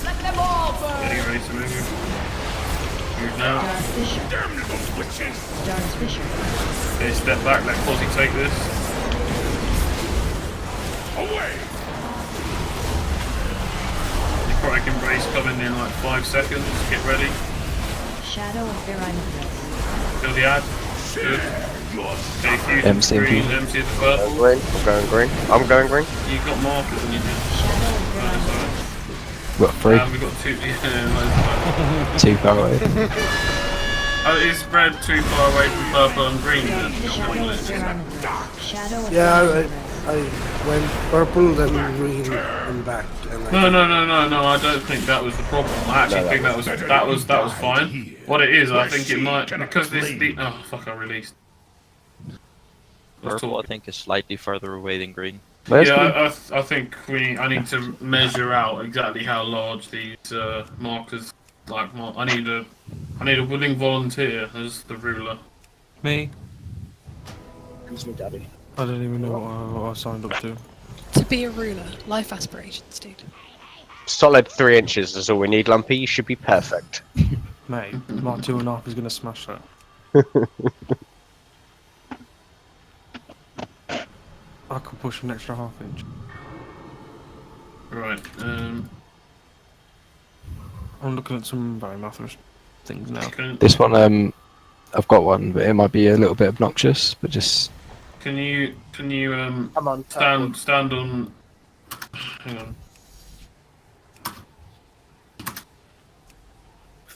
Speaker 18: Let them all burn!
Speaker 2: Getting ready to move. Move now.
Speaker 7: Dark Fisher.
Speaker 8: Damnable witches.
Speaker 7: Dark Fisher.
Speaker 2: Okay, step back, let Quasi take this.
Speaker 8: Away.
Speaker 2: Necrotic embrace coming in like 5 seconds. Get ready.
Speaker 7: Shadow of Therimetrus.
Speaker 2: Feel the ad. Good. Okay, fusion
Speaker 6: MC and
Speaker 2: green,
Speaker 6: fusion.
Speaker 2: MC the purple.
Speaker 10: Green. I'm going green. I'm going green.
Speaker 2: You've got markers on your head.
Speaker 7: Shadow of Therimetrus.
Speaker 6: What, 3?
Speaker 2: We've got 2. Yeah,
Speaker 6: 2 far away.
Speaker 2: is red too far away from purple and green then?
Speaker 7: Shadow of Therimetrus. Shadow of
Speaker 12: Yeah,
Speaker 7: Therimetrus.
Speaker 12: I went purple, then green, and back. And
Speaker 2: No, I don't think that was the problem. I actually think that was fine. What it is, I think it might, because this oh fuck, I released.
Speaker 3: Purple, I think, is slightly further away than green.
Speaker 2: Yeah, I think I need to measure out exactly how large these markers. I need a willing volunteer as the ruler.
Speaker 1: Me?
Speaker 12: Excuse me, Daddy.
Speaker 1: I don't even know what I signed up to.
Speaker 13: To be a ruler, life aspirations, dude.
Speaker 10: Solid 3 inches is all we need, Lumpy. You should be perfect.
Speaker 1: Mate, Mark 2.5 is going to smash that. I could push an extra ½ inch.
Speaker 2: Right.
Speaker 1: I'm looking at some Varimathras things now.
Speaker 6: This one, I've got one, but it might be a little bit obnoxious, but just...
Speaker 2: Can you
Speaker 12: Come on,
Speaker 2: stand on? Hang on.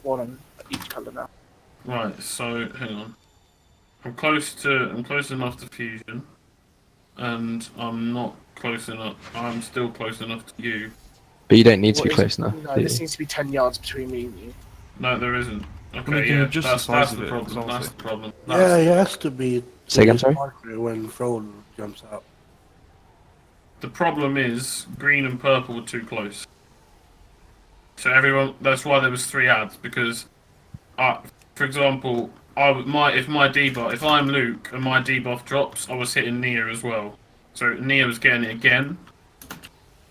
Speaker 12: One on each colour now.
Speaker 2: Right. So hang on. I'm close enough to fusion, and I'm not close enough. I'm still close enough to you.
Speaker 6: But you don't need to be close enough.
Speaker 12: No, this needs to be 10 yards between me and you.
Speaker 2: No, there isn't.
Speaker 1: We
Speaker 2: Okay,
Speaker 1: can
Speaker 2: yeah,
Speaker 1: adjust the
Speaker 2: that's
Speaker 1: size of
Speaker 2: the
Speaker 1: it,
Speaker 2: problem.
Speaker 1: obviously.
Speaker 2: That's the problem.
Speaker 12: Yeah, it has to be.
Speaker 6: Say again, sorry?
Speaker 12: When Frode jumps out.
Speaker 2: The problem is green and purple were too close. So everyone, that's why there was 3 ads, because, for example, if I'm Luke and my debuff drops, I was hitting Nia as well. So Nia was getting it again.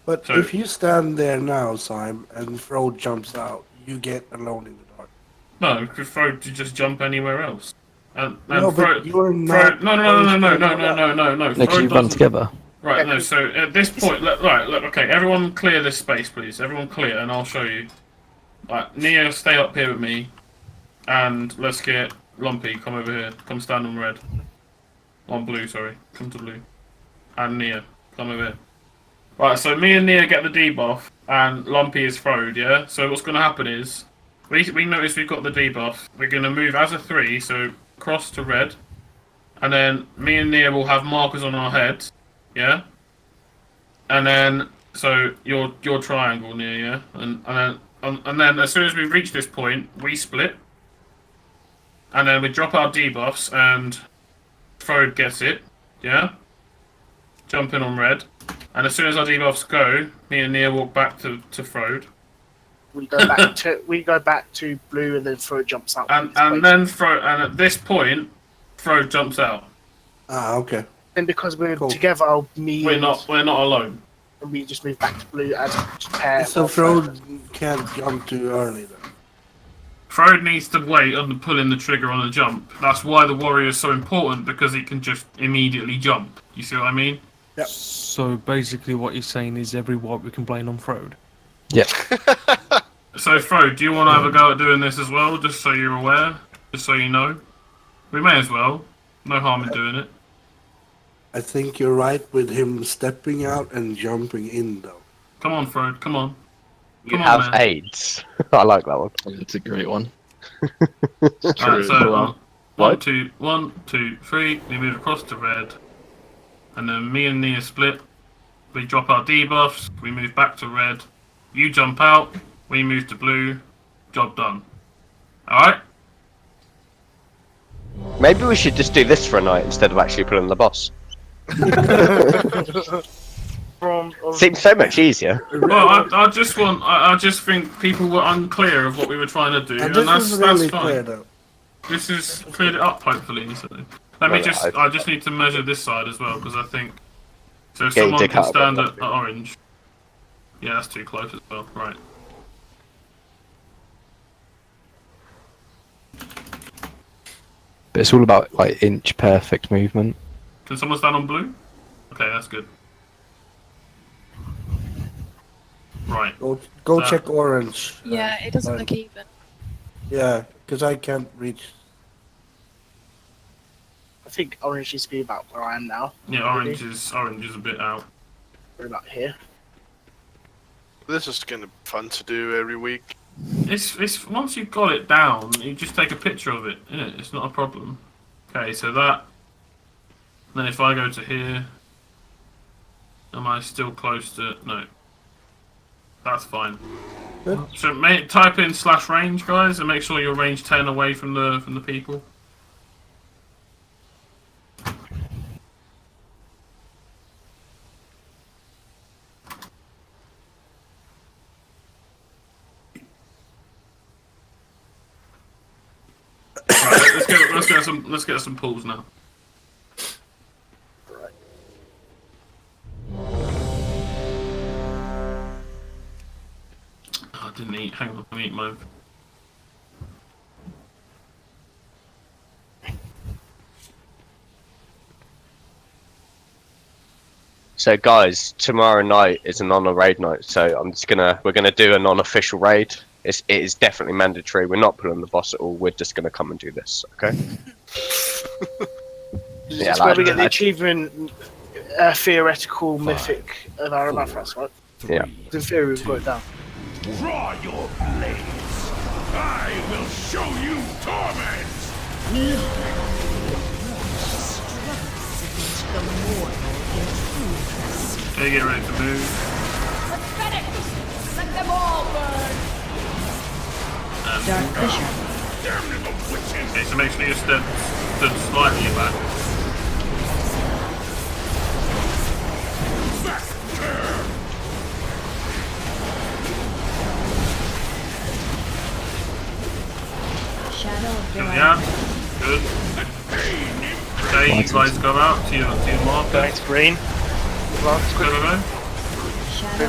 Speaker 12: But if you stand there now, Simon, and Frode jumps out, you get alone in the dark.
Speaker 2: No, because Frode could just jump anywhere else. And
Speaker 12: No, but
Speaker 2: Frode,
Speaker 12: you're not.
Speaker 2: no.
Speaker 6: Because you run together.
Speaker 2: Right, no, so at this point, look, okay, everyone clear this space, please. Everyone clear, and I'll show you. Right, Nia, stay up here with me, and let's get Lumpy, come over here. Come stand on red. On blue, sorry. Come to blue. And Nia, come over here. Right, so me and Nia get the debuff, and Lumpy is Frode, yeah? So what's going to happen is, we notice we've got the debuff. We're going to move as a 3, so cross to red, and then me and Nia will have markers on our heads. Yeah, and then so your triangle near, yeah, and then as soon as we reach this point, we split, and then we drop our debuffs, and Frode gets it, yeah, jump in on red, and as soon as our debuffs go, me and Nia walk back to Frode.
Speaker 12: We go back to blue, and then Frode jumps out.
Speaker 2: And at this point, Frode jumps out.
Speaker 12: Ah, okay. And because we're together,
Speaker 2: we're not alone.
Speaker 12: And we just move back to blue as a pair.
Speaker 19: So Frode can't jump too early then.
Speaker 2: Frode needs to wait on pulling the trigger on the jump. That's why the warrior is so important, because he can just immediately jump. You see what I mean?
Speaker 19: Yep.
Speaker 1: So basically what you're saying is every wipe we can blame on Frode?
Speaker 6: Yep.
Speaker 2: So Frode, do you want to have a go at doing this as well, just so you're aware? Just so you know? We may as well. No harm in doing it.
Speaker 19: I think you're right with him stepping out and jumping in, though.
Speaker 2: Come on, Fred. Come on.
Speaker 10: You
Speaker 2: Come
Speaker 10: have
Speaker 2: on, man.
Speaker 10: AIDS. I like that one.
Speaker 14: That's a great one.
Speaker 2: Alright, so
Speaker 10: What?
Speaker 2: 1, 2, 3. We move across to red, and then me and Nia split. We drop our debuffs. We move back to red. You jump out. We move to blue. Job done. All right.
Speaker 10: Maybe we should just do this for a night instead of actually pulling the boss. Seems so much easier.
Speaker 2: Well, I just want. I just think people were unclear of what we were trying to do, and that's
Speaker 19: really
Speaker 2: fine.
Speaker 19: clear, though.
Speaker 2: This has cleared it up, hopefully. So let me just. I just need to measure this side as well, because I think. So if
Speaker 10: Get your
Speaker 2: someone
Speaker 10: dick
Speaker 2: can
Speaker 10: out of
Speaker 2: stand
Speaker 10: bed,
Speaker 2: at orange. Yeah, that's too close as well. Right.
Speaker 6: But it's all about like inch perfect movement.
Speaker 2: Can someone stand on blue? Okay, that's good. Right.
Speaker 19: Go check orange.
Speaker 13: Yeah, it doesn't look even.
Speaker 19: Yeah, because I can't reach.
Speaker 12: I think orange used to be about where I am now.
Speaker 2: Yeah, orange is a bit out.
Speaker 12: We're about here.
Speaker 4: This is gonna be fun to do every week.
Speaker 2: It's once you've got it down, you just take a picture of it. Innit? It's not a problem. Okay, so that. Then if I go to here, am I still close to? No. That's fine.
Speaker 19: Good.
Speaker 2: So type in /range, guys, and make sure you're range 10 away from the people. Right, let's get some pulls now. I didn't eat. Hang on, let me eat mine.
Speaker 10: So guys, tomorrow night is a non-raid night, so we're gonna do a non-official raid. It is definitely mandatory. We're not pulling the boss at all. We're just gonna come and do this, okay?
Speaker 12: That's where we get the achievement, theoretical mythic of Aramathras, right?
Speaker 10: Yeah.
Speaker 12: In theory, we've got it down.
Speaker 8: Draw your blades. I will show you torment.
Speaker 2: Okay, get ready to move.
Speaker 18: Pathetic! Let them all burn!
Speaker 17: Dark Fisher.
Speaker 2: Okay, so make sure you're stood slightly back.
Speaker 17: Shadow of
Speaker 2: Yeah, good. Okay, you guys go out to your marker.
Speaker 20: Thanks, green.
Speaker 2: Go.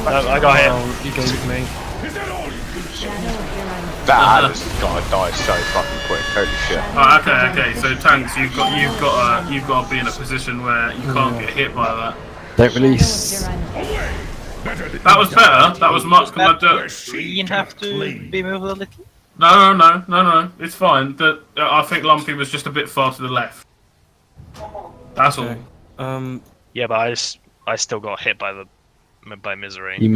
Speaker 20: I got him.
Speaker 1: Oh, you gave it to me.
Speaker 10: That has gotta die so fucking quick. Holy shit.
Speaker 2: Oh, okay. So tanks, you've got to be in a position where you can't get hit by that.
Speaker 6: Don't release.
Speaker 2: That was better. That was much better.
Speaker 3: Green have to be moved a little.
Speaker 2: No. It's fine. I think Lumpy was just a bit far to the left. That's all.
Speaker 20: Yeah, but I still got hit by misery.
Speaker 6: You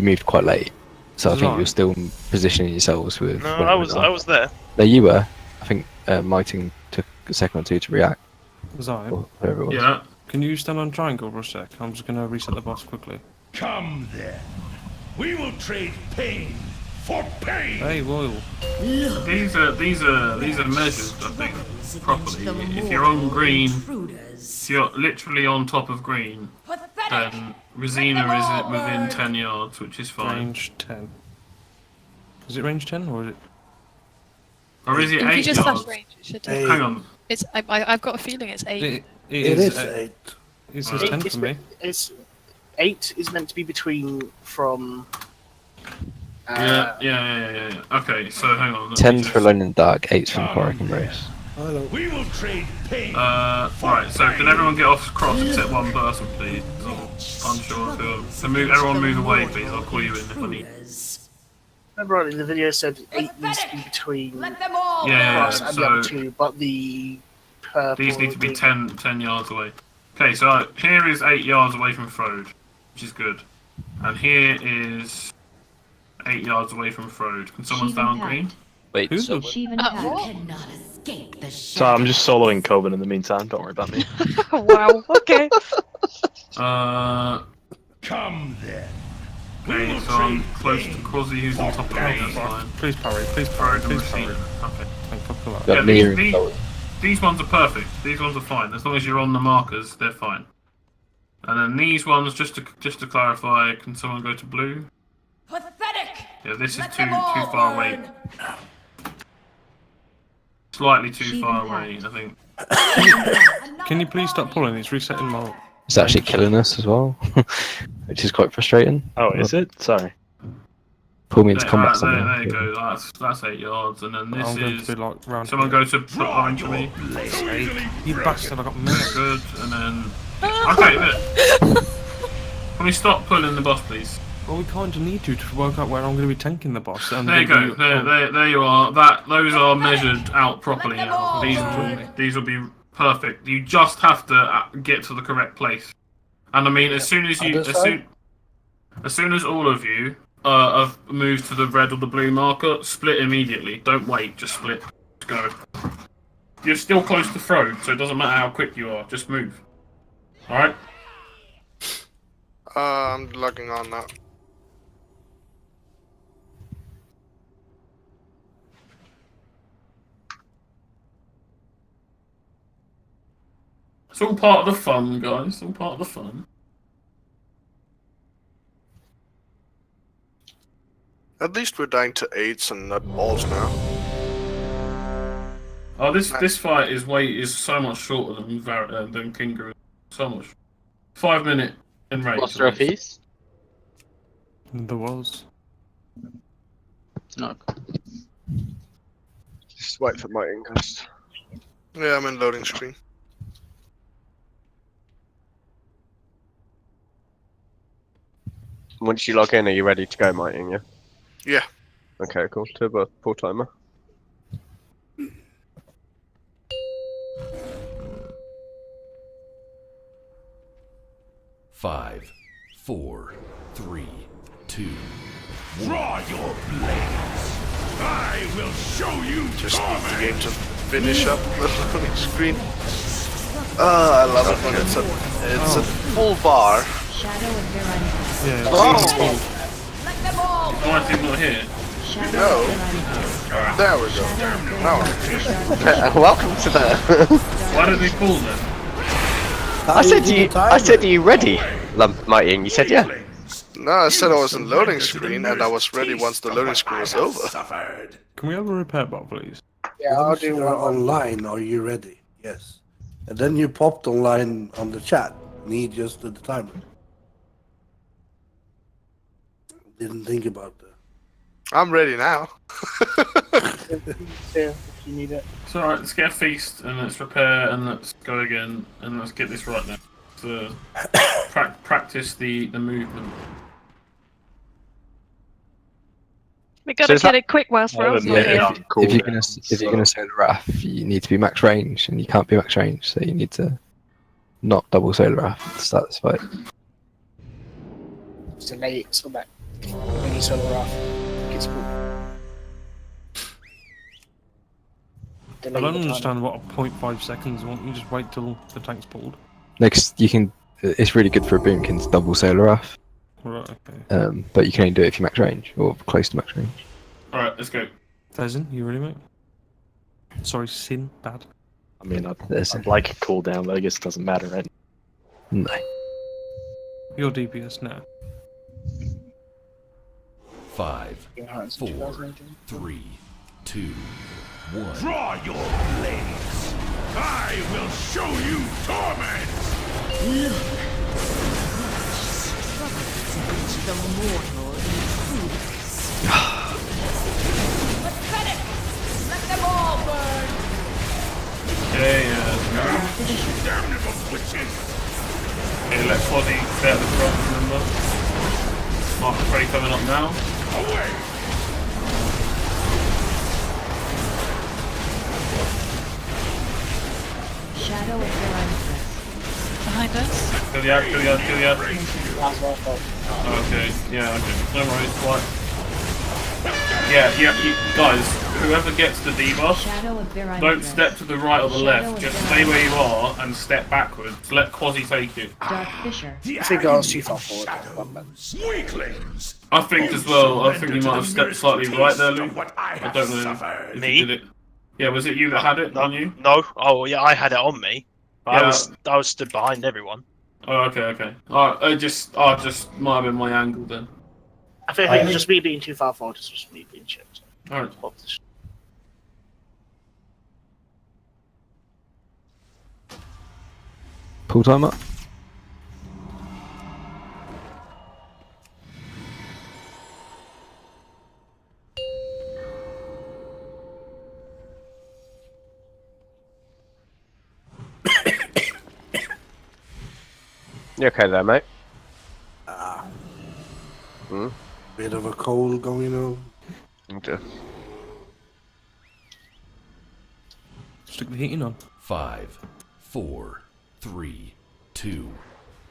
Speaker 6: moved quite late, so I think you're still positioning yourselves with.
Speaker 20: No, I was there.
Speaker 6: There you were. I think Mighting took a second or two to react.
Speaker 1: Was I?
Speaker 6: Or whoever it was.
Speaker 2: Yeah.
Speaker 1: Can you stand on triangle for a sec? I'm just gonna reset the boss quickly.
Speaker 8: Come then. We will trade pain for pain.
Speaker 1: Hey, Royal.
Speaker 2: These are measured, I think, properly. If you're on green, if you're literally on top of green, then Rosina is within 10 yards, which is fine.
Speaker 1: Range 10. Is it range 10 or is it?
Speaker 2: Or is it
Speaker 13: If
Speaker 2: 8
Speaker 13: you just
Speaker 2: yards?
Speaker 13: have range, it should
Speaker 2: Hang on.
Speaker 13: It's I've got a feeling it's 8.
Speaker 1: It is
Speaker 19: 8.
Speaker 1: It says 10 for me.
Speaker 12: It's 8 is meant to be between from.
Speaker 2: Yeah. Okay, so hang on.
Speaker 6: 10's for Alone in the Dark, 8's from Coric Embrace.
Speaker 8: We will trade pain.
Speaker 2: Right, so can everyone get off cross except one person, please? I'm unsure if so everyone move away, please. I'll call you in if I need.
Speaker 12: Remember rightly, the video said 8 needs to be between
Speaker 2: Yeah,
Speaker 12: us and the
Speaker 2: so
Speaker 12: other two, but the purple...
Speaker 2: these need to be 10 yards away. Okay, so here is 8 yards away from Frode, which is good. And here is 8 yards away from Frode. Can someone stand on green?
Speaker 14: Wait,
Speaker 2: Who's
Speaker 14: so,
Speaker 7: cannot escape the
Speaker 14: so I'm just soloing Coven in the meantime. Don't worry about me.
Speaker 5: Wow, okay.
Speaker 8: Come then.
Speaker 2: Okay, so I'm close to Quasi, who's on top of me, that's fine.
Speaker 1: Please parry, please parry,
Speaker 2: Frode and
Speaker 1: please parry.
Speaker 2: Machine. Okay.
Speaker 1: Thank fuck for that.
Speaker 6: Got
Speaker 2: Yeah,
Speaker 6: me
Speaker 2: these ones are perfect. These ones are fine. As long as you're on the markers, they're fine. And then these ones, just to clarify, can someone go to blue?
Speaker 18: Pathetic!
Speaker 2: Yeah, this is too far away. Slightly too far away, I think.
Speaker 1: Can you please stop pulling? It's resetting my...
Speaker 6: It's actually killing us as well, which is quite frustrating.
Speaker 14: Oh, is it? Sorry.
Speaker 6: Pull me into combat.
Speaker 2: There you go. That's 8 yards, and then this
Speaker 1: I'm going
Speaker 2: is.
Speaker 1: to be like round.
Speaker 2: Someone go to put orange for me.
Speaker 1: You bastard! I got mad.
Speaker 2: Good, and then. Okay, look. Can we stop pulling the boss, please?
Speaker 1: Well, we kind of need to work out where I'm going to be tanking the boss. And
Speaker 2: There you go. There you are. Those are measured out properly now. These will be perfect. You just have to get to the correct place. And I mean, as soon as all of you have moved to the red or the blue marker, split immediately. Don't wait. Just split. Just go. You're still close to Frode, so it doesn't matter how quick you are. Just move. All right.
Speaker 4: I'm logging on now.
Speaker 2: It's all part of the fun, guys. It's all part of the fun.
Speaker 4: At least we're dying to 8s and not balls now.
Speaker 2: Oh, this fight is so much shorter than Kingeru. So much. 5 minute in range.
Speaker 14: What's the piece?
Speaker 1: There was.
Speaker 14: No.
Speaker 10: Just wait for my incast.
Speaker 4: Yeah, I'm in loading screen.
Speaker 10: Once you log in, are you ready to go, Mighting? Yeah.
Speaker 4: Yeah.
Speaker 10: Okay, cool. Turbo full timer.
Speaker 9: Five, 4, 3, 2, 1.
Speaker 8: Draw your blades. I will show you
Speaker 4: Just need the game to finish up the loading screen. I love it when it's a full bar.
Speaker 7: Shadow and Veronica.
Speaker 1: Yeah.
Speaker 4: Oh!
Speaker 2: Mighty's not here.
Speaker 4: No. There we go. Now
Speaker 10: Welcome to the.
Speaker 2: Why did we pull then?
Speaker 10: I said, are you ready, Mighty? You said yeah.
Speaker 4: No, I said I was in loading screen and I was ready once the loading screen was over.
Speaker 1: Can we have a repair bot, please?
Speaker 12: Yeah, I'll
Speaker 19: Once
Speaker 12: do
Speaker 19: you're
Speaker 12: one.
Speaker 19: online, are you ready? Yes. And then you popped online on the chat. Need just the timer. Didn't think about that.
Speaker 4: I'm ready now.
Speaker 12: Yeah, if you need it.
Speaker 2: It's alright, let's get a feast and let's repair and let's go again and let's get this right now. So, practice the movement.
Speaker 5: We gotta get it quick whilst we're out.
Speaker 6: Yeah, if you're gonna solo Wrath, you need to be max range, and you can't be max range, so you need to not double solo Wrath to start this fight.
Speaker 12: It's a late, so that when you solo off, it's cool.
Speaker 1: I don't understand what a 0.5 seconds. Why don't you just wait till the tank's pulled?
Speaker 6: Next, you can. It's really good for a boomkin to double solo Wrath.
Speaker 1: Right. Okay.
Speaker 6: But you can only do it if you're max range or close to max range.
Speaker 2: Alright, let's go.
Speaker 1: Tezin, you ready, mate? Sorry, Sin, bad.
Speaker 14: I mean, I'd like a cooldown, but I guess it doesn't matter, right?
Speaker 6: No.
Speaker 1: Your DPS now.
Speaker 9: 5, 4, 3, 2, 1.
Speaker 8: Draw your blades. I will show you torment.
Speaker 18: The mortal Pathetic! Let them all burn!
Speaker 2: Okay,
Speaker 8: Damnable witches.
Speaker 2: okay, let's body clear the front, remember? Mark Prey coming up now.
Speaker 8: Away.
Speaker 17: Shadow of Tyrannus.
Speaker 13: Behind us.
Speaker 2: Kill the ad, kill the ad, kill the ad. Okay, yeah, okay. No worries, quiet. Yeah, guys, whoever gets the debuff,
Speaker 17: Shadow of Tyrannus.
Speaker 2: don't step to the right or the left, just stay where you are and step backwards. Let Quasi take it.
Speaker 17: Dark Fisher.
Speaker 12: I think I was too far forward.
Speaker 8: Weaklings!
Speaker 2: I think as well, I think you might have stepped slightly right there, Luke. I don't know if
Speaker 20: Me?
Speaker 2: you did it. Yeah, was it you that had it on you?
Speaker 20: No. Oh yeah, I had it on me. But
Speaker 2: Yeah.
Speaker 20: I was stood behind everyone.
Speaker 2: Oh, okay. Alright, I just might have been my angle then.
Speaker 12: I think it was just me being too far forward. It's just me being chipped.
Speaker 2: Alright.
Speaker 6: Pull timer.
Speaker 10: You okay there, mate?
Speaker 19: Bit of a cold going on.
Speaker 10: Okay.
Speaker 1: Stick the heating on.
Speaker 9: 5, 4, 3, 2,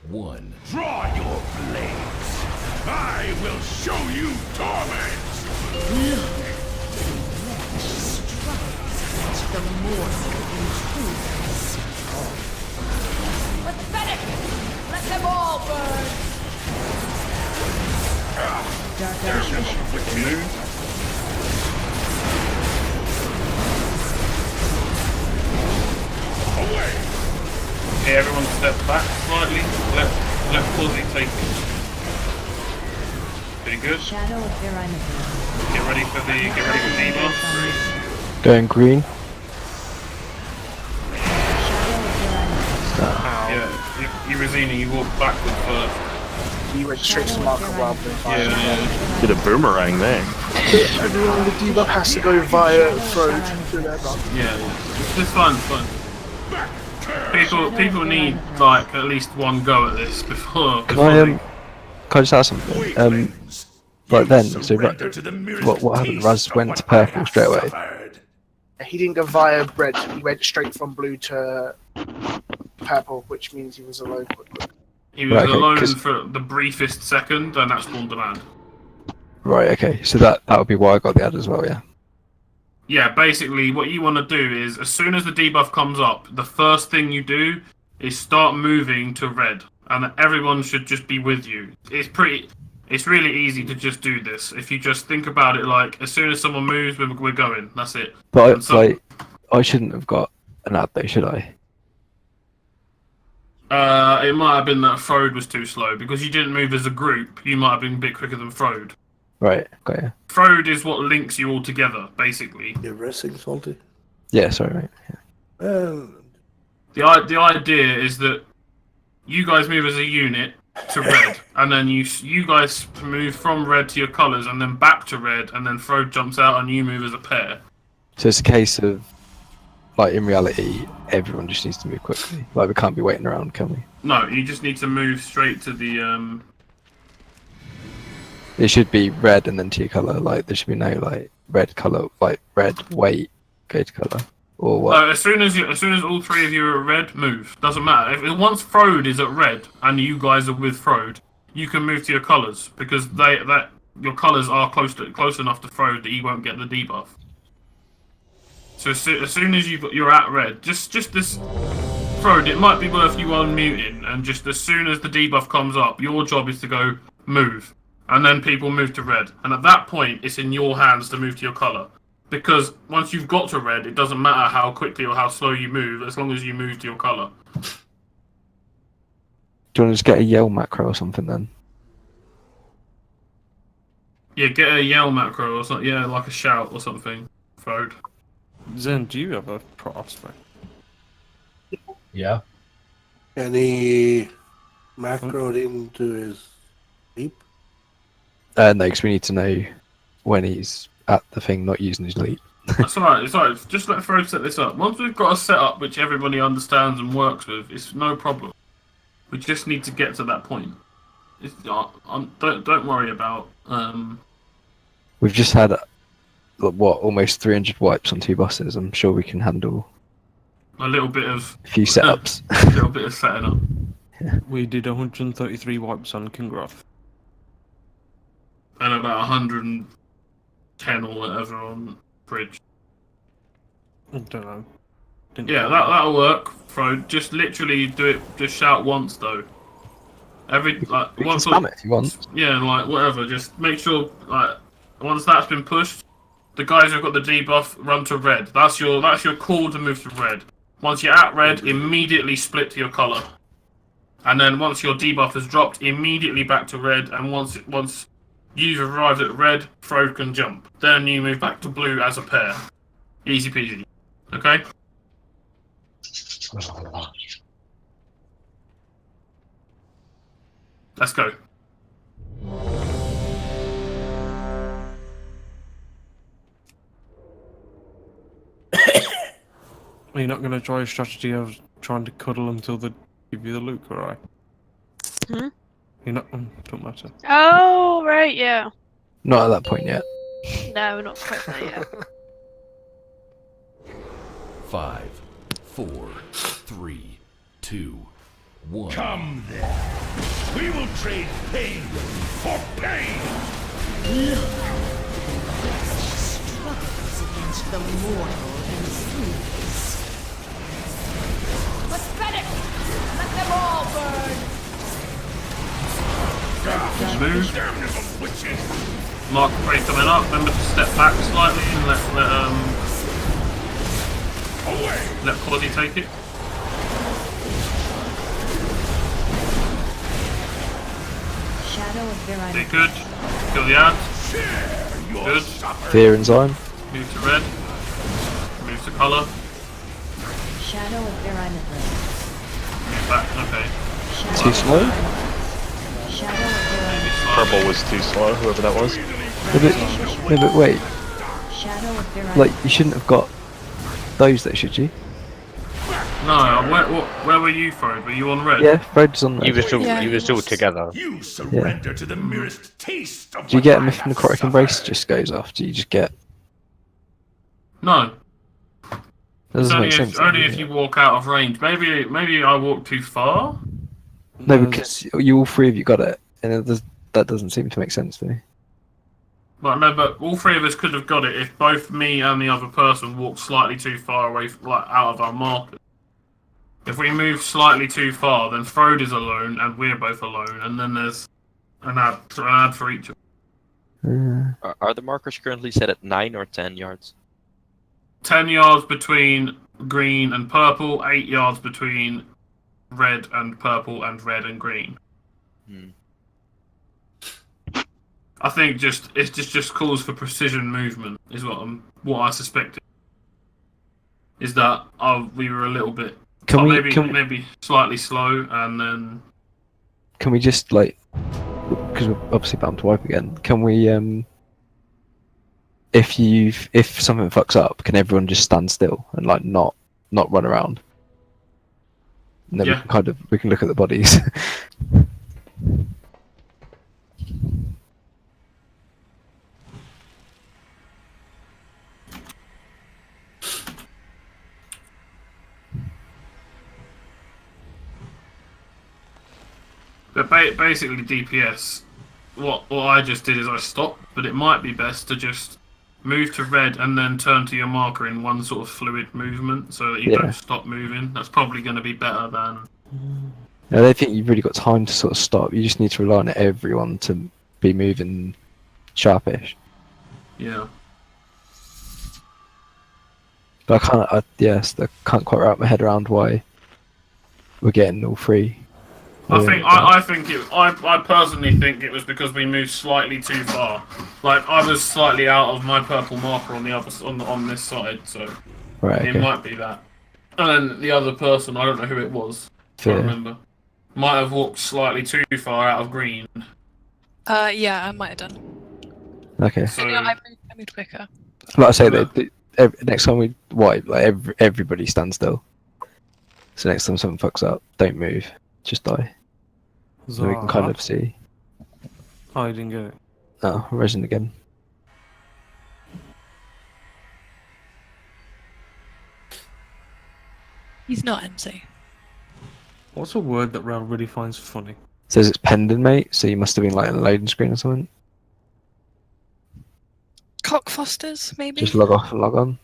Speaker 9: 1.
Speaker 8: Draw your blades! I will show you torment!
Speaker 18: Pathetic! Let them all burn!
Speaker 17: Dark Fisher.
Speaker 2: Okay, everyone step back slightly. Let Quasi take it. Pretty good.
Speaker 17: Shadow of Tyrannus.
Speaker 2: Get ready for debuff.
Speaker 6: Going green.
Speaker 2: Yeah, Irazini, you walk backward first.
Speaker 12: You went straight to the marker rather than via.
Speaker 2: Yeah.
Speaker 14: Did a boomerang there.
Speaker 12: Everyone on the debuff has to go via Frode through their marker.
Speaker 2: Yeah. It's fine, it's fine. People need like at least one go at this before.
Speaker 6: Can I just ask something? Right then, so what happened? Raz went to purple straight away.
Speaker 12: He didn't go via red. He went straight from blue to purple, which means he was alone quickly.
Speaker 2: He was alone for the briefest second, and that spawned the land.
Speaker 6: Right. Okay. So that would be why I got the ad as well. Yeah.
Speaker 2: Yeah, basically what you want to do is, as soon as the debuff comes up, the first thing you do is start moving to red, and everyone should just be with you. It's really easy to just do this. If you just think about it like, as soon as someone moves, we're going. That's it.
Speaker 6: But I shouldn't have got an ad though, should I?
Speaker 2: It might have been that Frode was too slow, because you didn't move as a group, you might have been a bit quicker than Frode.
Speaker 6: Right, got you.
Speaker 2: Frode is what links you all together, basically.
Speaker 19: You're resting, Salty?
Speaker 6: Yeah, sorry, mate.
Speaker 19: Yeah.
Speaker 2: The idea is that you guys move as a unit to red, and then you guys move from red to your colours, and then back to red, and then Frode jumps out and you move as a pair.
Speaker 6: So it's a case of, like, in reality, everyone just needs to move quickly. Like, we can't be waiting around, can we?
Speaker 2: No, you just need to move straight to the
Speaker 6: It should be red and then to your colour. Like, there should be no, like, red colour, like, red, wait, go to colour. Or what?
Speaker 2: As soon as all three of you are at red, move. Doesn't matter. Once Frode is at red and you guys are with Frode, you can move to your colours, because your colours are close enough to Frode that he won't get the debuff. So as soon as you're at red, just this, Frode, it might be worth you unmuting, and just as soon as the debuff comes up, your job is to go move, and then people move to red, and at that point, it's in your hands to move to your colour. Because once you've got to red, it doesn't matter how quickly or how slow you move, as long as you move to your colour.
Speaker 6: Do you want to just get a yell macro or something then?
Speaker 2: Yeah, get a yell macro or something. Yeah, like a shout or something. Frode.
Speaker 1: Zen, do you have a prospect?
Speaker 11: Yeah.
Speaker 19: Any macro into his leap?
Speaker 6: No, because we need to know when he's at the thing, not using his leap.
Speaker 2: That's alright, it's alright. Just let Frode set this up. Once we've got a setup which everybody understands and works with, it's no problem. We just need to get to that point. Don't worry about.
Speaker 6: We've just had, almost 300 wipes on 2 buses. I'm sure we can handle.
Speaker 2: a little bit of
Speaker 6: A few setups.
Speaker 2: a little bit of setting up.
Speaker 1: We did 133 wipes on Kingroth.
Speaker 2: And about 110 or whatever on Bridge.
Speaker 1: I don't know.
Speaker 2: Yeah, that'll work, Fro. Just literally do it. Just shout once though. Every like
Speaker 6: You can
Speaker 2: once.
Speaker 6: spam it if you want.
Speaker 2: Yeah, like whatever. Just make sure like once that's been pushed, the guys who've got the debuff run to red. That's your call to move to red. Once you're at red, immediately split to your color. And then once your debuff has dropped, immediately back to red. And once you've arrived at red, Fro can jump. Then you move back to blue as a pair. Easy peasy. Okay. Let's go.
Speaker 1: Are you not going to try a strategy of trying to cuddle until they give you the loot, alright?
Speaker 5: Hmm?
Speaker 1: You're not. Don't matter.
Speaker 5: Oh, right, yeah.
Speaker 6: Not at that point yet.
Speaker 5: No, not quite there yet.
Speaker 9: 5, 4, 3, 2, 1.
Speaker 8: Come then. We will trade pain for pain.
Speaker 7: Struggles against the mortal and sleeps.
Speaker 18: Pathetic! Let them all burn!
Speaker 2: Move. Mark Prey coming up. Remember to step back slightly and let Quasi take it.
Speaker 17: Shadow of Virine.
Speaker 2: Okay, good. Kill the ads. Good.
Speaker 6: Fear and Zion.
Speaker 2: Move to red. Move to color.
Speaker 17: Shadow of Virine.
Speaker 2: Move back. Okay.
Speaker 6: Too slow?
Speaker 17: Shadow of Virine.
Speaker 14: Purple was too slow, whoever that was.
Speaker 6: No, but wait.
Speaker 17: Shadow of Virine.
Speaker 6: Like, you shouldn't have got those though, should you?
Speaker 2: No, where were you, Frode? Were you on red?
Speaker 6: Yeah, Fred's on red.
Speaker 10: You were still together.
Speaker 8: You surrender to the merest taste of
Speaker 6: Do you
Speaker 8: what
Speaker 6: get
Speaker 8: I
Speaker 6: him if
Speaker 8: have
Speaker 6: Necrotic Embrace just goes off? Do you just get...
Speaker 2: No.
Speaker 6: That
Speaker 2: It's
Speaker 6: doesn't
Speaker 2: only
Speaker 6: make sense.
Speaker 2: only if you walk out of range. Maybe I walked too far.
Speaker 6: No, because you all three of you got it, and that doesn't seem to make sense to me.
Speaker 2: But all three of us could have got it if both me and the other person walked slightly too far away, like out of our marker. If we move slightly too far, then Frode is alone and we're both alone, and then there's an ad for each of them.
Speaker 21: Are the markers currently set at 9 or 10 yards?
Speaker 2: 10 yards between green and purple, 8 yards between red and purple, and red and green. I think it just calls for precision movement, is what I suspected. Is that we were a little bit maybe slightly slow, and then
Speaker 6: Can we just, like, because we're obviously bound to wipe again, can we, if something fucks up, can everyone just stand still and, like, not run around? And then we can look at the bodies.
Speaker 2: But basically DPS, what I just did is I stopped, but it might be best to just move to red and then turn to your marker in one sort of fluid movement so that you don't stop moving. That's probably going to be better than...
Speaker 6: I don't think you've really got time to sort of stop. You just need to rely on everyone to be moving sharpish.
Speaker 2: Yeah.
Speaker 6: But I can't quite wrap my head around why we're getting all three.
Speaker 2: I personally think it was because we moved slightly too far. Like I was slightly out of my purple marker on the other on this side, so it might be that. And then the other person, I don't know who it was. I can't remember. Might have walked slightly too far out of green.
Speaker 13: Yeah, I might have done.
Speaker 6: Okay.
Speaker 13: So, I moved quicker.
Speaker 6: Like I say, next time we wipe, like everybody stand still. So next time something fucks up, don't move, just die. So we can kind of see.
Speaker 1: Oh, you didn't get it.
Speaker 6: Oh, resin again.
Speaker 13: He's not MC.
Speaker 1: What's a word that Rail really finds funny?
Speaker 6: Says it's pending, mate. So you must have been like on a loading screen or something.
Speaker 13: Cockfosters, maybe?
Speaker 6: Just log off and log on.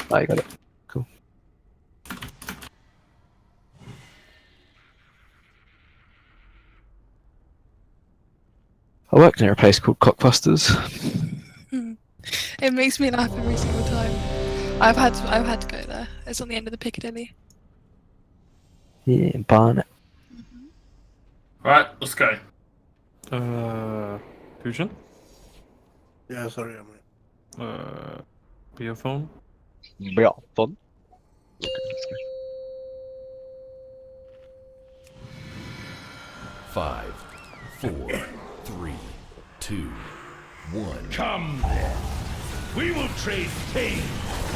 Speaker 6: Oh, you got it. Cool. I worked near a place called Cockfosters.
Speaker 13: It makes me laugh every single time. I've had to go there. It's on the end of the Piccadilly.
Speaker 6: Yeah, Barnet.
Speaker 2: Right, let's go.
Speaker 1: Fusion?
Speaker 19: Yeah, sorry, I'm
Speaker 1: Be your phone?
Speaker 10: Yeah, fun.
Speaker 9: Five, 4, 3, 2, 1.
Speaker 8: Come then. We will trade pain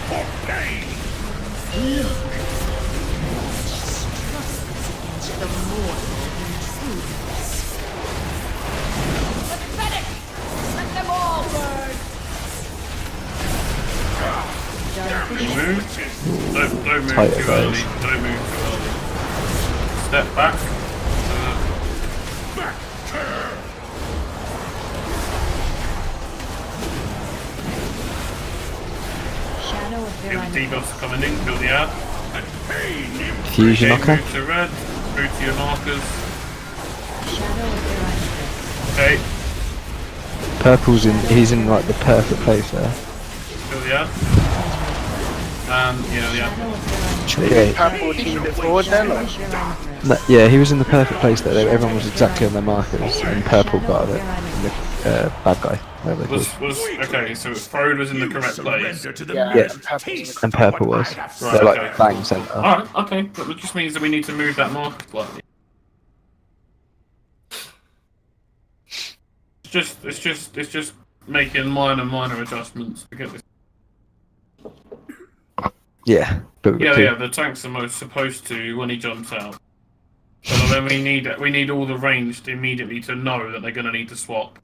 Speaker 8: for pain.
Speaker 7: Against the mortal intruders.
Speaker 18: Pathetic! Let them all burn!
Speaker 2: Don't move. Don't move
Speaker 6: Tighter,
Speaker 2: too
Speaker 6: guys.
Speaker 2: early. Don't move too early. Step back.
Speaker 17: Shadow of
Speaker 2: Feel the
Speaker 17: Virine.
Speaker 2: debuffs coming in. Feel the ad.
Speaker 6: Fusion
Speaker 2: Okay,
Speaker 6: knocker.
Speaker 2: move to red. Move to your markers.
Speaker 17: Shadow of Virine.
Speaker 2: Okay.
Speaker 6: Purple's in. He's in like the perfect place there.
Speaker 2: Feel the ad. Yeah, the ad.
Speaker 6: Yeah.
Speaker 12: Purple team a bit forward then, or?
Speaker 6: No, yeah, he was in the perfect place there. Everyone was exactly on their markers, and purple got it. And the bad guy. whatever they
Speaker 2: Was okay? So Frode was in the correct place.
Speaker 6: Yeah, and purple was.
Speaker 2: Right,
Speaker 6: They're like
Speaker 2: okay.
Speaker 6: bang centre.
Speaker 2: Alright, okay. But it just means that we need to move that marker slightly. It's just making minor adjustments to get this.
Speaker 6: Yeah, but
Speaker 2: Yeah, the tanks are most supposed to when he jumps out. But then we need all the ranged immediately to know that they're gonna need to swap.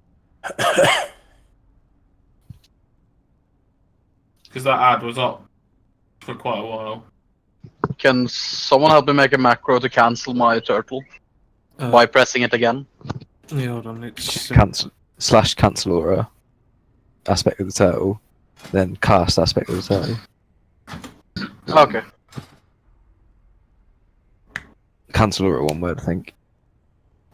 Speaker 2: Because that ad was up for quite a while.
Speaker 15: Can someone help me make a macro to cancel my turtle by pressing it again?
Speaker 1: Yeah, hold on. It's
Speaker 6: cancel aura aspect of the turtle, then cast aspect of the turtle.
Speaker 15: Okay.
Speaker 6: Cancel aura, one word, I think.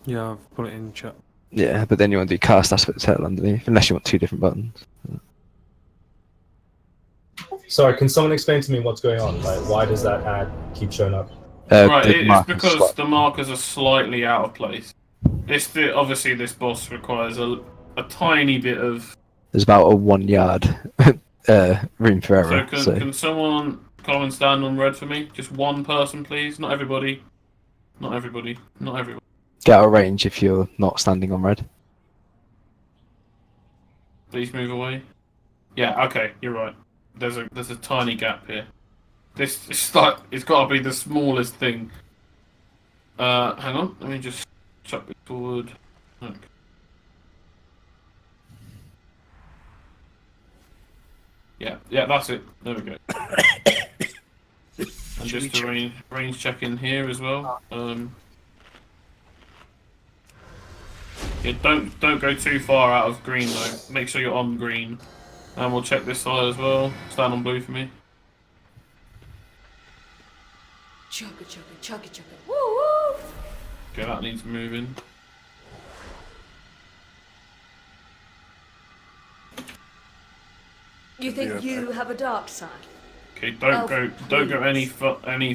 Speaker 1: Yeah, I've put it in chat.
Speaker 6: Yeah, but then you want to do cast aspect of the turtle underneath, unless you want two different buttons.
Speaker 11: Sorry, can someone explain to me what's going on? Like, why does that ad keep showing up?
Speaker 2: Right, it's because the markers are slightly out of place. Obviously this boss requires a tiny bit of.
Speaker 6: There's about a 1 yard room for error.
Speaker 2: So can someone come and stand on red for me? Just one person, please. Not everybody. Not everybody. Not everybody.
Speaker 6: Get out of range if you're not standing on red.
Speaker 2: Please move away. Yeah. Okay. You're right. There's a tiny gap here. It's got to be the smallest thing. Hang on. Let me just chuck it forward. Okay. Yeah, that's it. There we go. And just a range check in here as well. Yeah, don't go too far out of green though. Make sure you're on green. And we'll check this side as well. Stand on blue for me.
Speaker 18: Chugga chugga chugga chugga. Woo woo!
Speaker 2: Okay, that needs moving.
Speaker 18: You think you have a dark side?
Speaker 2: Okay, don't go any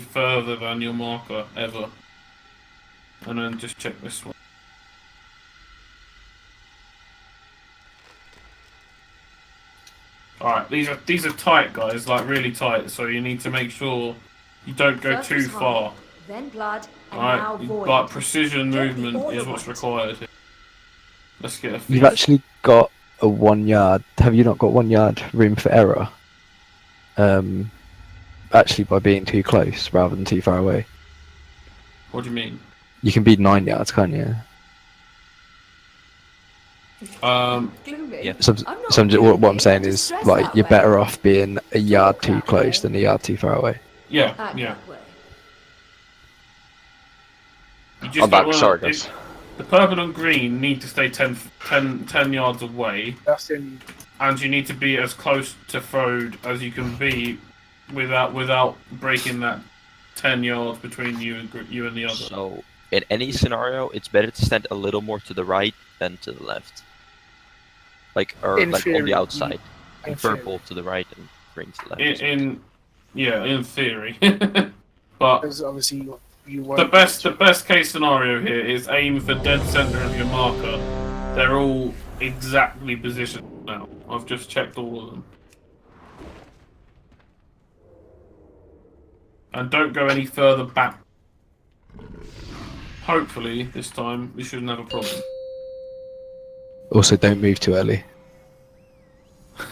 Speaker 2: further than your marker ever. And then just check this one. Alright, these are tight, guys, like really tight, so you need to make sure you don't go
Speaker 18: First
Speaker 2: too
Speaker 18: was
Speaker 2: far.
Speaker 18: hard, then blood, and now
Speaker 2: Alright,
Speaker 18: void.
Speaker 2: like precision
Speaker 18: Get the
Speaker 2: movement
Speaker 18: order
Speaker 2: is what's
Speaker 18: right.
Speaker 2: required here. Let's get a feast.
Speaker 6: You've actually got a 1 yard. Have you not got 1 yard room for error? Actually, by being too close rather than too far away.
Speaker 2: What do you mean?
Speaker 6: You can be 9 yards, can't you?
Speaker 21: Yeah.
Speaker 6: What I'm saying is, like, you're better off being a yard too close than a yard too far away.
Speaker 2: Yeah, yeah. You just
Speaker 10: I'm back,
Speaker 2: don't
Speaker 10: sorry
Speaker 2: wanna,
Speaker 10: guys.
Speaker 2: the purple and green need to stay 10 yards away.
Speaker 12: That's in.
Speaker 2: And you need to be as close to Frode as you can be without breaking that 10 yards between you and the other.
Speaker 21: So, in any scenario, it's better to stand a little more to the right than to the left. Like, or
Speaker 12: In
Speaker 21: like on
Speaker 12: theory,
Speaker 21: the outside.
Speaker 12: in
Speaker 21: Purple to the right and green to the left.
Speaker 2: In theory. But
Speaker 12: Because obviously you
Speaker 2: the best case scenario here is aim for dead center of your marker. They're all exactly positioned now. I've just checked all of them. And don't go any further back. Hopefully, this time, we shouldn't have a problem.
Speaker 6: Also, don't move too early.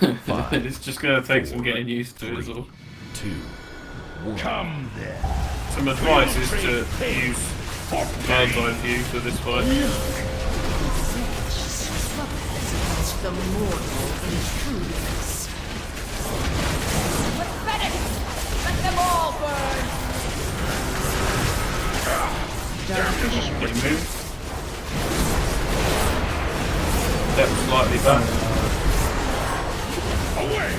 Speaker 2: It's just going to take some getting used to, is all.
Speaker 9: 2, 1. Come there.
Speaker 2: Some advice is to use bird's eye view for this fight.
Speaker 7: The mortal intruders.
Speaker 18: Pathetic! Let them all burn!
Speaker 2: Can you move? Step slightly back.
Speaker 8: Away!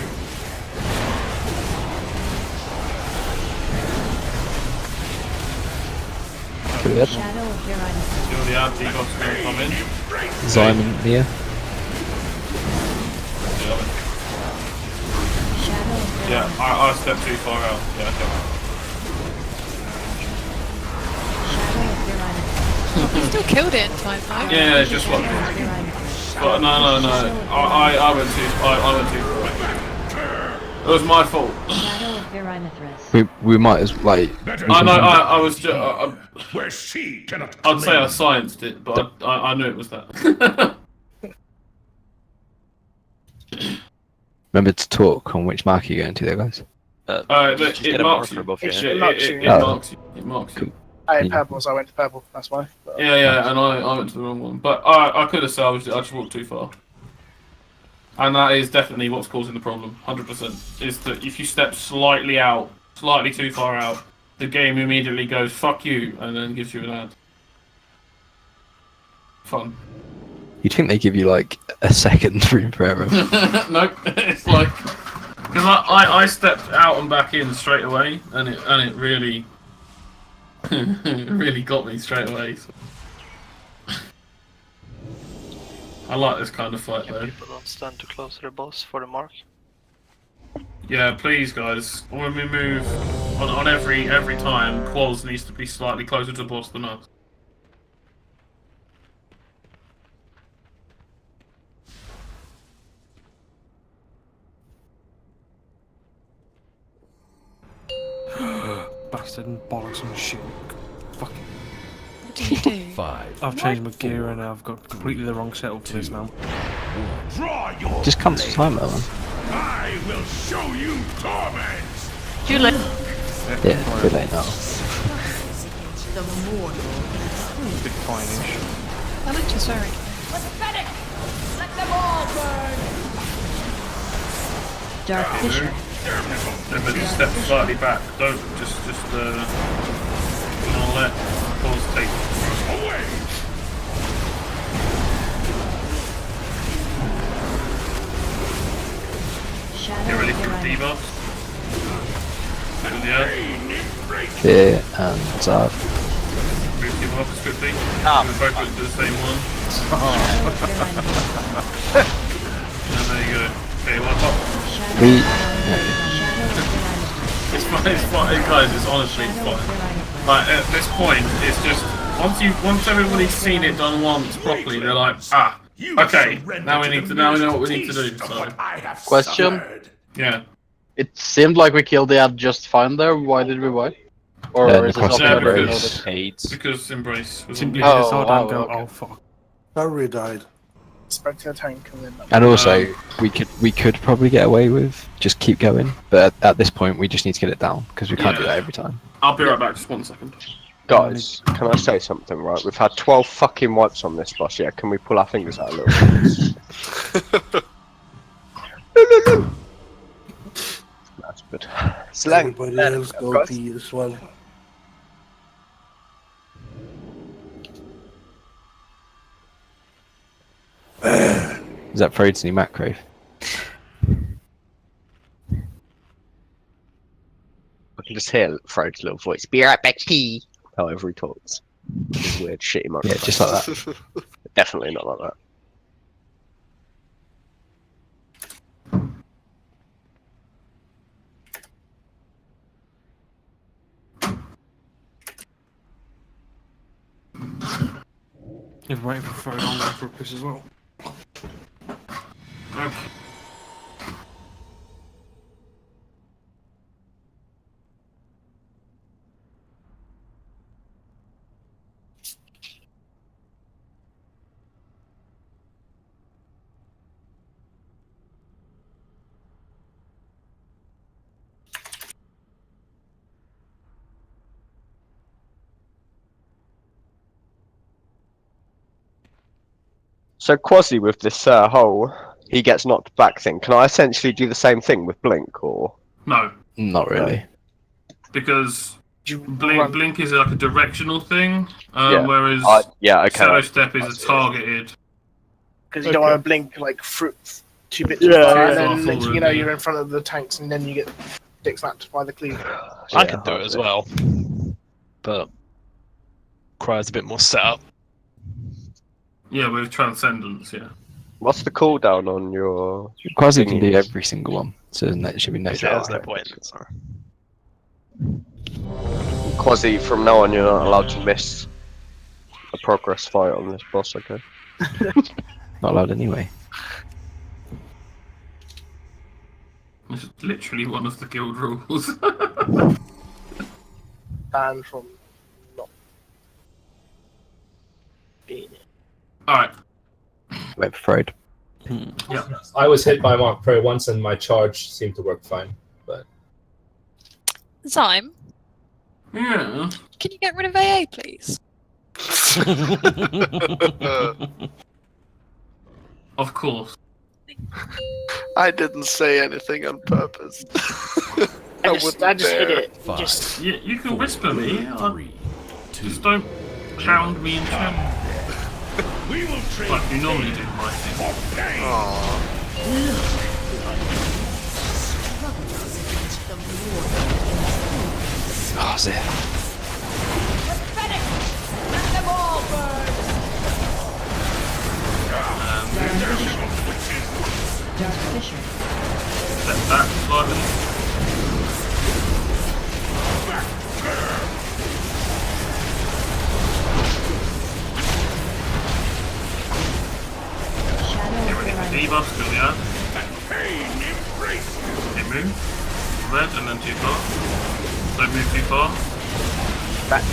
Speaker 6: Good.
Speaker 17: Shadow of Uranus.
Speaker 2: Still the anti-boss going to come in.
Speaker 6: Simon here.
Speaker 2: Yeah, I stepped too far out. Yeah, okay.
Speaker 13: You still killed it in time, though.
Speaker 2: Yeah, just what. But no. I went too far. It was my fault.
Speaker 17: Shadow of Uranus.
Speaker 6: We might as like.
Speaker 2: I know. I was just.
Speaker 8: Where she cannot.
Speaker 2: I'd say I scienced it, but I knew it was that.
Speaker 6: Remember to talk on which mark you're going to, there, guys.
Speaker 2: It marks you. It marks you.
Speaker 12: I had purple, so I went to purple. That's why. But,
Speaker 2: Yeah, and I went to the wrong one. But I could have salvaged it. I just walked too far. And that is definitely what's causing the problem. 100%. Is that if you step slightly too far out, the game immediately goes "fuck you" and then gives you an ad. Fun.
Speaker 6: You'd think they give you like a second room forever.
Speaker 2: Nope. It's like because I stepped out and back in straight away, and it really really got me straight away. So. I like this kind of fight though.
Speaker 3: People don't stand too close to the boss for the mark.
Speaker 2: Yeah, please guys, when we move on every time, Quals needs to be slightly closer to the boss than us.
Speaker 1: Bastard and bollocks and shit. Fucking.
Speaker 13: What do you do?
Speaker 9: 5.
Speaker 1: I've changed my gear and I've got completely the wrong setup for this now.
Speaker 8: Draw your
Speaker 6: Just come to time, though, man.
Speaker 8: I will show you torment.
Speaker 5: Too late.
Speaker 6: Yeah, too late now.
Speaker 7: The mortal intruders.
Speaker 1: Bit fine-ish.
Speaker 13: I looked just very.
Speaker 18: Pathetic! Let them all burn!
Speaker 17: Dark Fisher.
Speaker 2: Remember to step slightly back. Don't just gonna let Quals take.
Speaker 8: Away.
Speaker 2: Get ready for debuffs. Back on the earth.
Speaker 6: Fear and Zard.
Speaker 2: Move debuffs quickly.
Speaker 5: Ah.
Speaker 2: We're both going to do the same one. And there you go. Okay, one pop. It's fine, guys. It's honestly fine. Like at this point, it's just once everybody's seen it done once properly, they're like, okay, now we know what we need to do. So,
Speaker 15: Question?
Speaker 2: yeah.
Speaker 15: It seemed like we killed the ad just fine there. Why did we wipe? Or is it something I already noticed?
Speaker 2: Because Embrace was
Speaker 1: Simply
Speaker 2: on.
Speaker 1: hit us and go,
Speaker 15: okay.
Speaker 1: oh fuck.
Speaker 19: Harry died.
Speaker 12: Spectre tank and then.
Speaker 6: And also, we could probably get away with just keep going, but at this point, we just need to get it down because we can't do that every time.
Speaker 2: I'll be right back. Just 1 second.
Speaker 10: Guys, can I say something, right? We've had 12 fucking wipes on this boss, yeah? Can we pull our fingers out a little bit? That's good. Slang.
Speaker 19: Everybody else go pee as well.
Speaker 6: Is that Freud's new macro?
Speaker 10: I can just hear Frode's little voice. Be right back, pee. However he talks. His weird, shitty microphone.
Speaker 6: Yeah, just like that.
Speaker 10: Definitely not like that.
Speaker 1: If I'm waiting for Frode, I'm going for a piss as well.
Speaker 2: Okay.
Speaker 10: So Quasi with this whole he gets knocked back thing, can I essentially do the same thing with Blink or?
Speaker 2: No.
Speaker 6: Not really.
Speaker 2: Because Blink is like a directional thing,
Speaker 10: Yeah.
Speaker 2: whereas Shadow Step is a targeted.
Speaker 12: Because you don't want to blink like through 2 bits
Speaker 2: Yeah,
Speaker 12: far, and
Speaker 2: yeah.
Speaker 12: then next thing you know
Speaker 2: Already.
Speaker 12: you're in front of the tanks, and then you get dick slapped by the cleave.
Speaker 20: I could do it as well, but requires a bit more setup.
Speaker 2: Yeah, with Transcendence, yeah.
Speaker 10: What's the cooldown on your?
Speaker 6: Quasi can do every single one, so there should be no
Speaker 20: Yeah, there's
Speaker 6: doubt.
Speaker 20: no point. Sorry.
Speaker 10: Quasi, from now on you're not allowed to miss a progress fight on this boss, okay?
Speaker 6: Not allowed anyway.
Speaker 2: It's literally one of the guild rules.
Speaker 12: Banned from not being it.
Speaker 2: Alright.
Speaker 6: Wait for Freud.
Speaker 2: Yeah.
Speaker 11: I was hit by Mark Pro once and my charge seemed to work fine, but
Speaker 13: Zyme,
Speaker 2: Yeah.
Speaker 13: can you get rid of AA, please?
Speaker 2: Of course.
Speaker 4: I didn't say anything on purpose.
Speaker 12: I just hit it.
Speaker 9: Five,
Speaker 12: Just
Speaker 2: You can whisper me. Just don't pound me in channel.
Speaker 8: We will trade
Speaker 2: Like you normally do, my thing.
Speaker 6: Oh, Zip.
Speaker 18: Pathetic! Let them all burn!
Speaker 17: Dark Fisher.
Speaker 2: Step back slightly. Get ready for debuff, still yeah. Okay, move. Red and then too far. Don't move too far.
Speaker 12: back.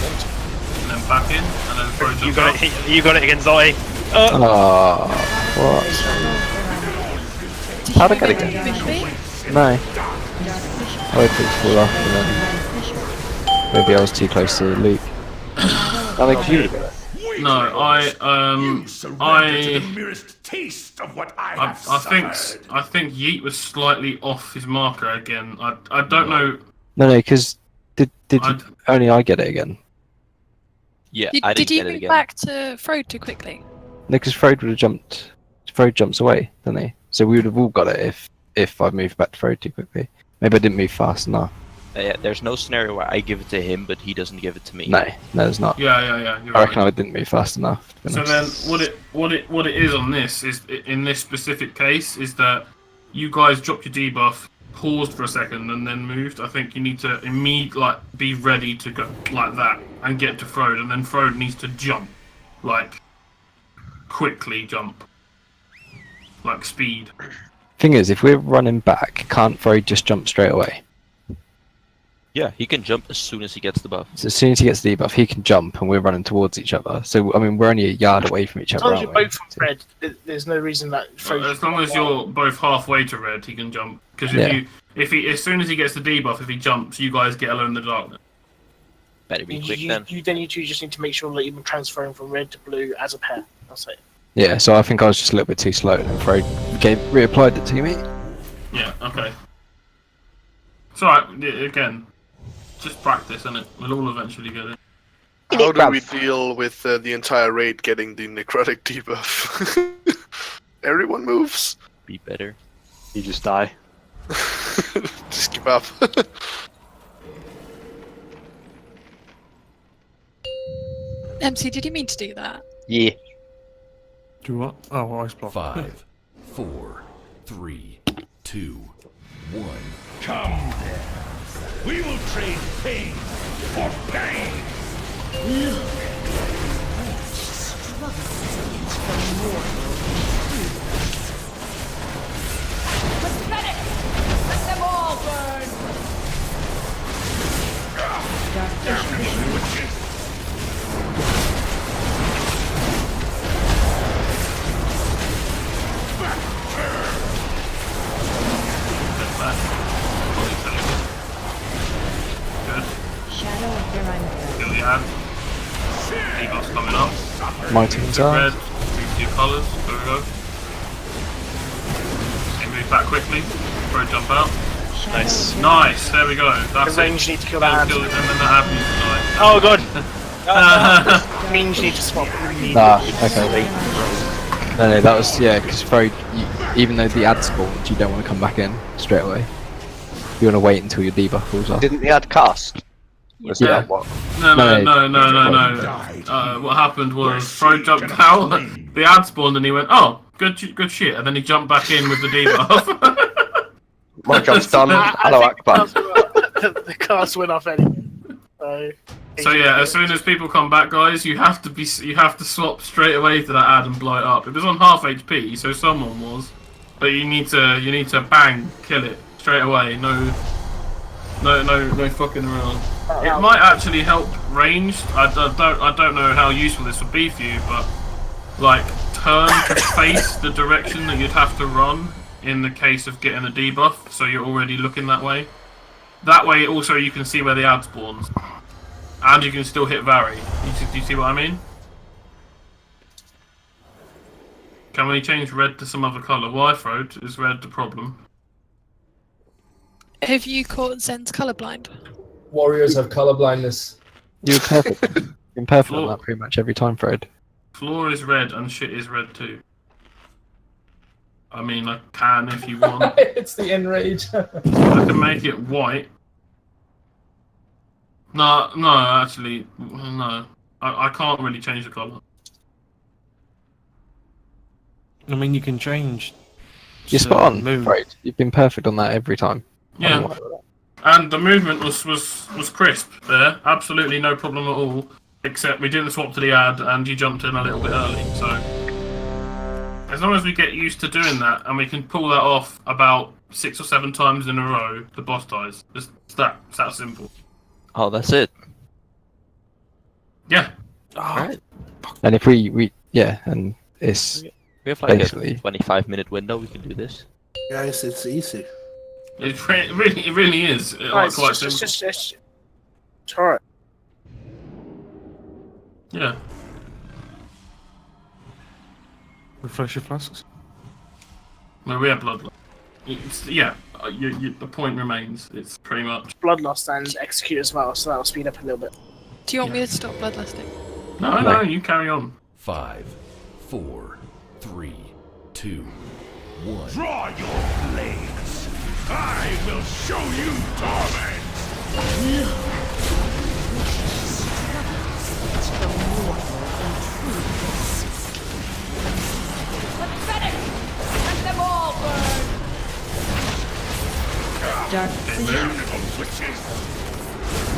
Speaker 2: And then back in, and then throw
Speaker 20: You
Speaker 2: jump
Speaker 20: got
Speaker 2: out.
Speaker 20: it. You got it against Zoe.
Speaker 6: Oh, what? How'd I get again? No. I waited for it to fall off and then maybe I was too close to Luke. I think you.
Speaker 2: No, I
Speaker 8: to the merest taste of what I have
Speaker 2: I think Yeet was slightly off his marker again. I don't know.
Speaker 6: No, because did only I get it again?
Speaker 21: Yeah,
Speaker 13: Did,
Speaker 21: I
Speaker 13: did
Speaker 21: didn't
Speaker 13: you
Speaker 21: get it
Speaker 13: move
Speaker 21: again.
Speaker 13: back to Frode too quickly?
Speaker 6: No, because Frode would have jumped. Frode jumps away, doesn't he? So we would have all got it if I moved back to Frode too quickly. Maybe I didn't move fast enough.
Speaker 21: Yeah, there's no scenario where I give it to him, but he doesn't give it to me.
Speaker 6: No, there's not.
Speaker 2: Yeah. You're
Speaker 6: I reckon
Speaker 2: right.
Speaker 6: I didn't move fast enough. To be
Speaker 2: So
Speaker 6: honest.
Speaker 2: then, what it is on this is in this specific case is that you guys dropped your debuff, paused for a second, and then moved. I think you need to immediately be ready to go like that and get to Frode, and then Frode needs to jump, like quickly jump, like speed.
Speaker 6: Thing is, if we're running back, can't Frode just jump straight away?
Speaker 21: Yeah, he can jump as soon as he gets the buff.
Speaker 6: So as soon as he gets the debuff, he can jump, and we're running towards each other. So I mean, we're only a yard away from each
Speaker 12: As
Speaker 6: other.
Speaker 12: long as you're
Speaker 6: aren't we?
Speaker 12: both on red, there's no reason that.
Speaker 2: As long as you're both halfway to red, he can jump. Because
Speaker 6: Yeah.
Speaker 2: if he as soon as he gets the debuff, if he jumps, you guys get alone in the darkness.
Speaker 21: Better be quick then.
Speaker 12: You two just need to make sure that you've been transferring from red to blue as a pair. That's it.
Speaker 6: Yeah, so I think I was just a little bit too slow and Fred reapplied it to me.
Speaker 2: Yeah, okay. It's alright, again, just practice and we'll all eventually get it.
Speaker 4: How do we deal with the entire raid getting the necrotic debuff? Everyone moves?
Speaker 21: Be better.
Speaker 14: You just die.
Speaker 4: Just give up.
Speaker 13: MC, did you mean to do that?
Speaker 10: Yeah.
Speaker 1: Do what? Oh, ice block.
Speaker 9: 5, 4, 3, 2, 1. Come then. We will trade pain for pain.
Speaker 18: Pathetic! Let them all burn!
Speaker 17: Shadow of Verimir.
Speaker 2: Gilead. Eagle's coming up.
Speaker 6: Mighty
Speaker 2: Red, move your colours, there we go. Okay, move back quickly, throw jump out.
Speaker 21: Nice.
Speaker 2: Nice, there we go. That's
Speaker 12: The range need to kill that ad.
Speaker 2: And then that ad needs to die.
Speaker 12: Oh god! Means you need to swap.
Speaker 6: Okay. No, that was, yeah, because even though the ad spawned, you don't want to come back in straight away. You want to wait until your debuff falls off.
Speaker 10: Didn't the ad cast? Was
Speaker 6: Yeah.
Speaker 10: that what?
Speaker 2: No. What happened was Fro jumped out, the ad spawned, and he went, "Oh, good shit," and then he jumped back in with the debuff.
Speaker 10: My job's done. Hello, Akbar.
Speaker 12: The cards went off anyway.
Speaker 2: So yeah, as soon as people come back, guys, you have to swap straight away to that ad and blow it up. It was on half HP, so someone was, but you need to bang kill it straight away. No fucking around. It might actually help ranged. I don't know how useful this would be for you, but like turn to face the direction that you'd have to run in the case of getting a debuff, so you're already looking that way. That way, also you can see where the ad spawns, and you can still hit Vary. Do you see what I mean? Can we change red to some other colour? Why, Frode? Is red the problem?
Speaker 13: Have you caught Zen's colorblind?
Speaker 11: Warriors have color blindness.
Speaker 6: You're perfect. You've been perfect on that pretty much every time, Fred.
Speaker 2: Floor is red and shit is red too. I mean, I can if you want.
Speaker 11: It's the enrage.
Speaker 2: I can make it white. No, actually, no. I can't really change the colour.
Speaker 1: I mean, you can change.
Speaker 6: You're spot on, Fred. You've been perfect on that every time.
Speaker 2: Yeah. And the movement was crisp there. Absolutely no problem at all. Except we didn't swap to the ad and you jumped in a little bit early, so... As long as we get used to doing that and we can pull that off about 6 or 7 times in a row, the boss dies. It's that simple.
Speaker 21: Oh, that's it.
Speaker 2: Yeah.
Speaker 21: Alright.
Speaker 6: And if we and it's
Speaker 21: We have like
Speaker 6: basically
Speaker 21: a 25-minute window, we can do this.
Speaker 19: Guys, it's easy.
Speaker 2: It really is. Quite simple.
Speaker 12: It's alright.
Speaker 2: Yeah.
Speaker 1: Refresh your flasks.
Speaker 2: Well, we have bloodlust. The point remains. It's pretty much
Speaker 12: Bloodlust and execute as well, so that'll speed up a little bit.
Speaker 13: Do you want me to stop bloodlusting?
Speaker 2: No, you carry on.
Speaker 9: 5, 4, 3, 2, 1.
Speaker 8: Draw your blades. I will show you torment.
Speaker 18: Pathetic! Let them all burn!
Speaker 17: Dark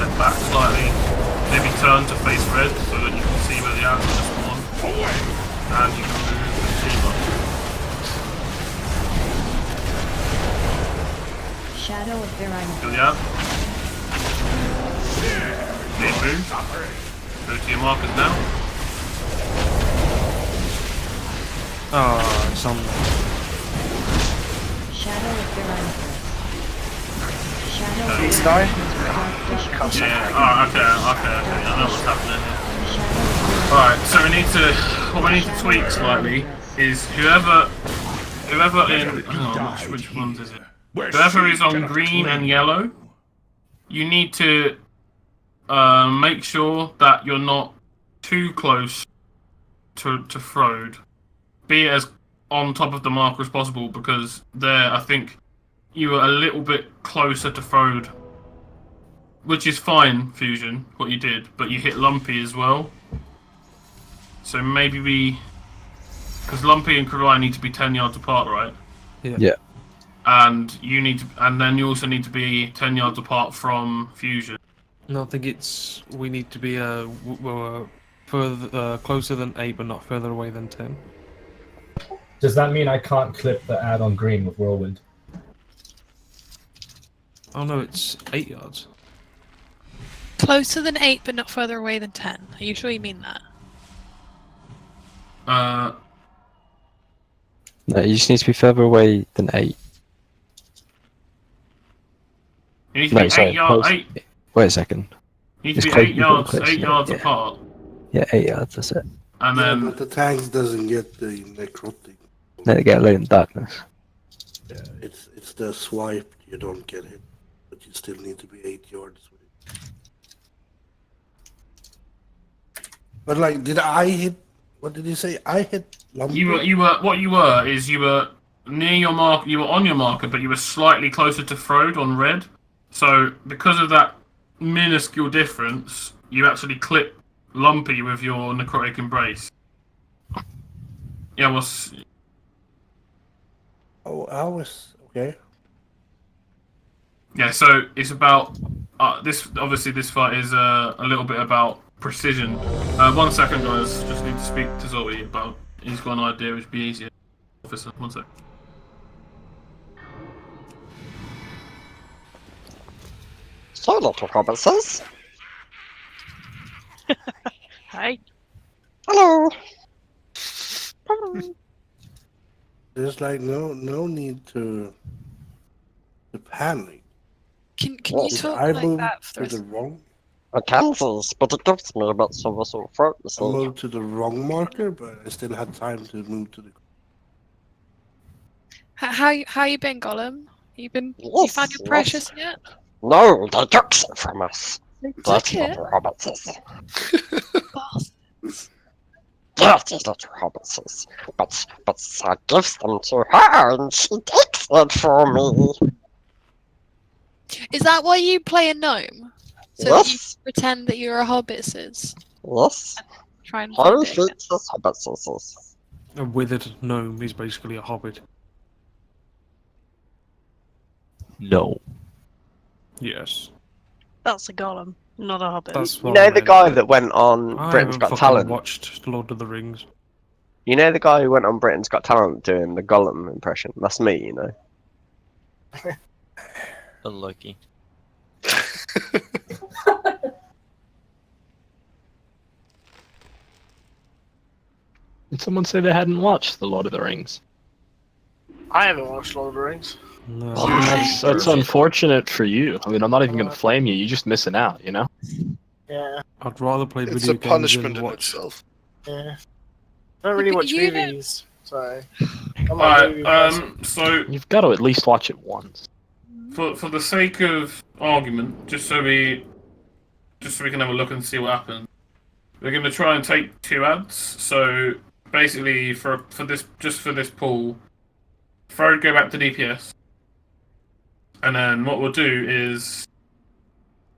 Speaker 2: Step back slightly. Maybe turn to face red so that you can see where the arrows are spawned. And you can move the debuff.
Speaker 17: Shadow of Verimir.
Speaker 2: Do the ad. Deep move. Go to your markers now.
Speaker 1: Oh, it's on there.
Speaker 17: Shadow of Verimir.
Speaker 12: Please die.
Speaker 2: Yeah. Oh, okay. I know what's happening here. Alright, so what we need to tweak slightly is whoever in which ones is it? Whoever is on green and yellow, you need to make sure that you're not too close to Frode. Be as on top of the marker as possible, because there, I think you were a little bit closer to Frode, which is fine, Fusion, what you did, but you hit Lumpy as well. So maybe because Lumpy and Karai need to be 10 yards apart, right?
Speaker 6: Yeah.
Speaker 2: And then you also need to be 10 yards apart from Fusion.
Speaker 1: No, I think we need to be further closer than 8, but not further away than 10.
Speaker 11: Does that mean I can't clip the ad on green with Whirlwind?
Speaker 1: Oh no, it's 8 yards.
Speaker 13: Closer than 8, but not further away than 10. Are you sure you mean that?
Speaker 6: No, you just need to be further away than 8.
Speaker 2: You need to be 8 yards.
Speaker 6: Wait a second.
Speaker 2: You need to be 8 yards. 8 yards apart.
Speaker 6: Yeah, 8 yards. That's it.
Speaker 2: And then
Speaker 19: but the tanks doesn't get the necrotic.
Speaker 6: They get alone in darkness.
Speaker 19: Yeah, it's the swipe you don't get hit, but you still need to be 8 yards. But like, did I hit? What did you say? I hit Lumpy?
Speaker 2: you were near your mark. You were on your marker, but you were slightly closer to Frode on red. So because of that minuscule difference, you actually clip Lumpy with your necrotic embrace. Yeah,
Speaker 19: Oh, I was okay.
Speaker 2: Yeah, so it's about this. Obviously, this fight is a little bit about precision. 1 second, guys. Just need to speak to Zoe about. He's got an idea which would be easier. Officer, 1 sec.
Speaker 10: So, Dr. Robertson.
Speaker 5: Hi.
Speaker 10: Hello.
Speaker 19: There's like no need to panic.
Speaker 13: Can you talk
Speaker 19: I
Speaker 13: like
Speaker 19: moved
Speaker 13: that
Speaker 19: to the wrong?
Speaker 10: I can, but it gives me a bit of a sore throat.
Speaker 19: I moved to the wrong marker, but I still had time to move to the.
Speaker 13: How you been, Gollum? You found your precious yet?
Speaker 10: No, they took it from us.
Speaker 13: Took it?
Speaker 10: Dr. Robertson. Yes, it's Dr. Robertson. But I give them to her and she takes it for me.
Speaker 13: Is that why you play a gnome? So
Speaker 10: Yes.
Speaker 13: that you pretend that you're a hobbit, sis?
Speaker 10: Yes.
Speaker 13: Try and
Speaker 10: How
Speaker 13: find it again.
Speaker 10: features Robertsons.
Speaker 1: A withered gnome is basically a hobbit.
Speaker 6: No.
Speaker 1: Yes.
Speaker 5: That's a golem, not a hobbit.
Speaker 1: That's
Speaker 10: You
Speaker 1: what
Speaker 10: know
Speaker 1: I
Speaker 10: the
Speaker 1: meant.
Speaker 10: guy that went on
Speaker 1: I
Speaker 10: Britain's
Speaker 1: haven't
Speaker 10: Got
Speaker 1: fucking
Speaker 10: Talent?
Speaker 1: watched Lord of the Rings.
Speaker 10: You know the guy who went on Britain's Got Talent doing the Gollum impression? That's me, you know.
Speaker 21: Unlucky.
Speaker 14: Did someone say they hadn't watched The Lord of the Rings?
Speaker 12: I haven't watched Lord of the Rings.
Speaker 1: No.
Speaker 14: That's unfortunate for you. I mean, I'm not even going to flame you. You're just missing out, you know?
Speaker 12: Yeah.
Speaker 1: I'd rather play
Speaker 4: It's
Speaker 1: video
Speaker 4: a
Speaker 1: games
Speaker 4: punishment
Speaker 1: than
Speaker 4: in
Speaker 1: watch.
Speaker 4: itself.
Speaker 12: Yeah. I don't really
Speaker 13: But
Speaker 12: watch
Speaker 13: you don't-
Speaker 12: movies, so. I'm not a movie person.
Speaker 2: So
Speaker 14: You've got to at least watch it once.
Speaker 2: for the sake of argument, just so we can have a look and see what happens, we're going to try and take 2 ads. So basically, for this pool, Frode go back to DPS, and then what we'll do is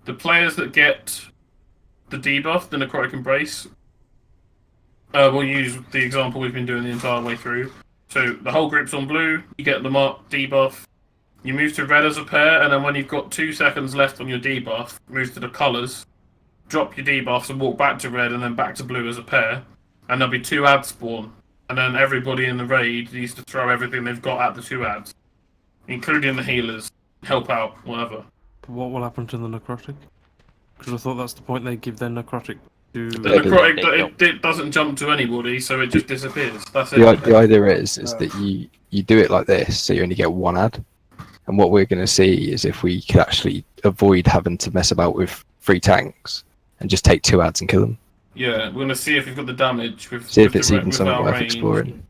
Speaker 2: the players that get the debuff, the necrotic embrace. We'll use the example we've been doing the entire way through. So the whole group's on blue. You get the mark debuff. You move to red as a pair, and then when you've got 2 seconds left on your debuff, move to the colours, drop your debuffs and walk back to red and then back to blue as a pair. And there'll be 2 ads spawn. And then everybody in the raid needs to throw everything they've got at the 2 ads, including the healers. Help out, whatever.
Speaker 1: What will happen to the necrotic? Because I thought that's the point they give their necrotic to.
Speaker 2: The necrotic, it doesn't jump to anybody, so it just disappears. That's it.
Speaker 6: The idea is that you do it like this, so you only get 1 ad, and And what we're going to see is if we could actually avoid having to mess about with 3 tanks and just take 2 ads and kill them.
Speaker 2: Yeah, we're gonna see if we've got the damage with.
Speaker 6: See if
Speaker 2: with
Speaker 6: it's
Speaker 2: the,
Speaker 6: even
Speaker 2: with
Speaker 6: something
Speaker 2: our
Speaker 6: worth
Speaker 2: range.
Speaker 6: exploring.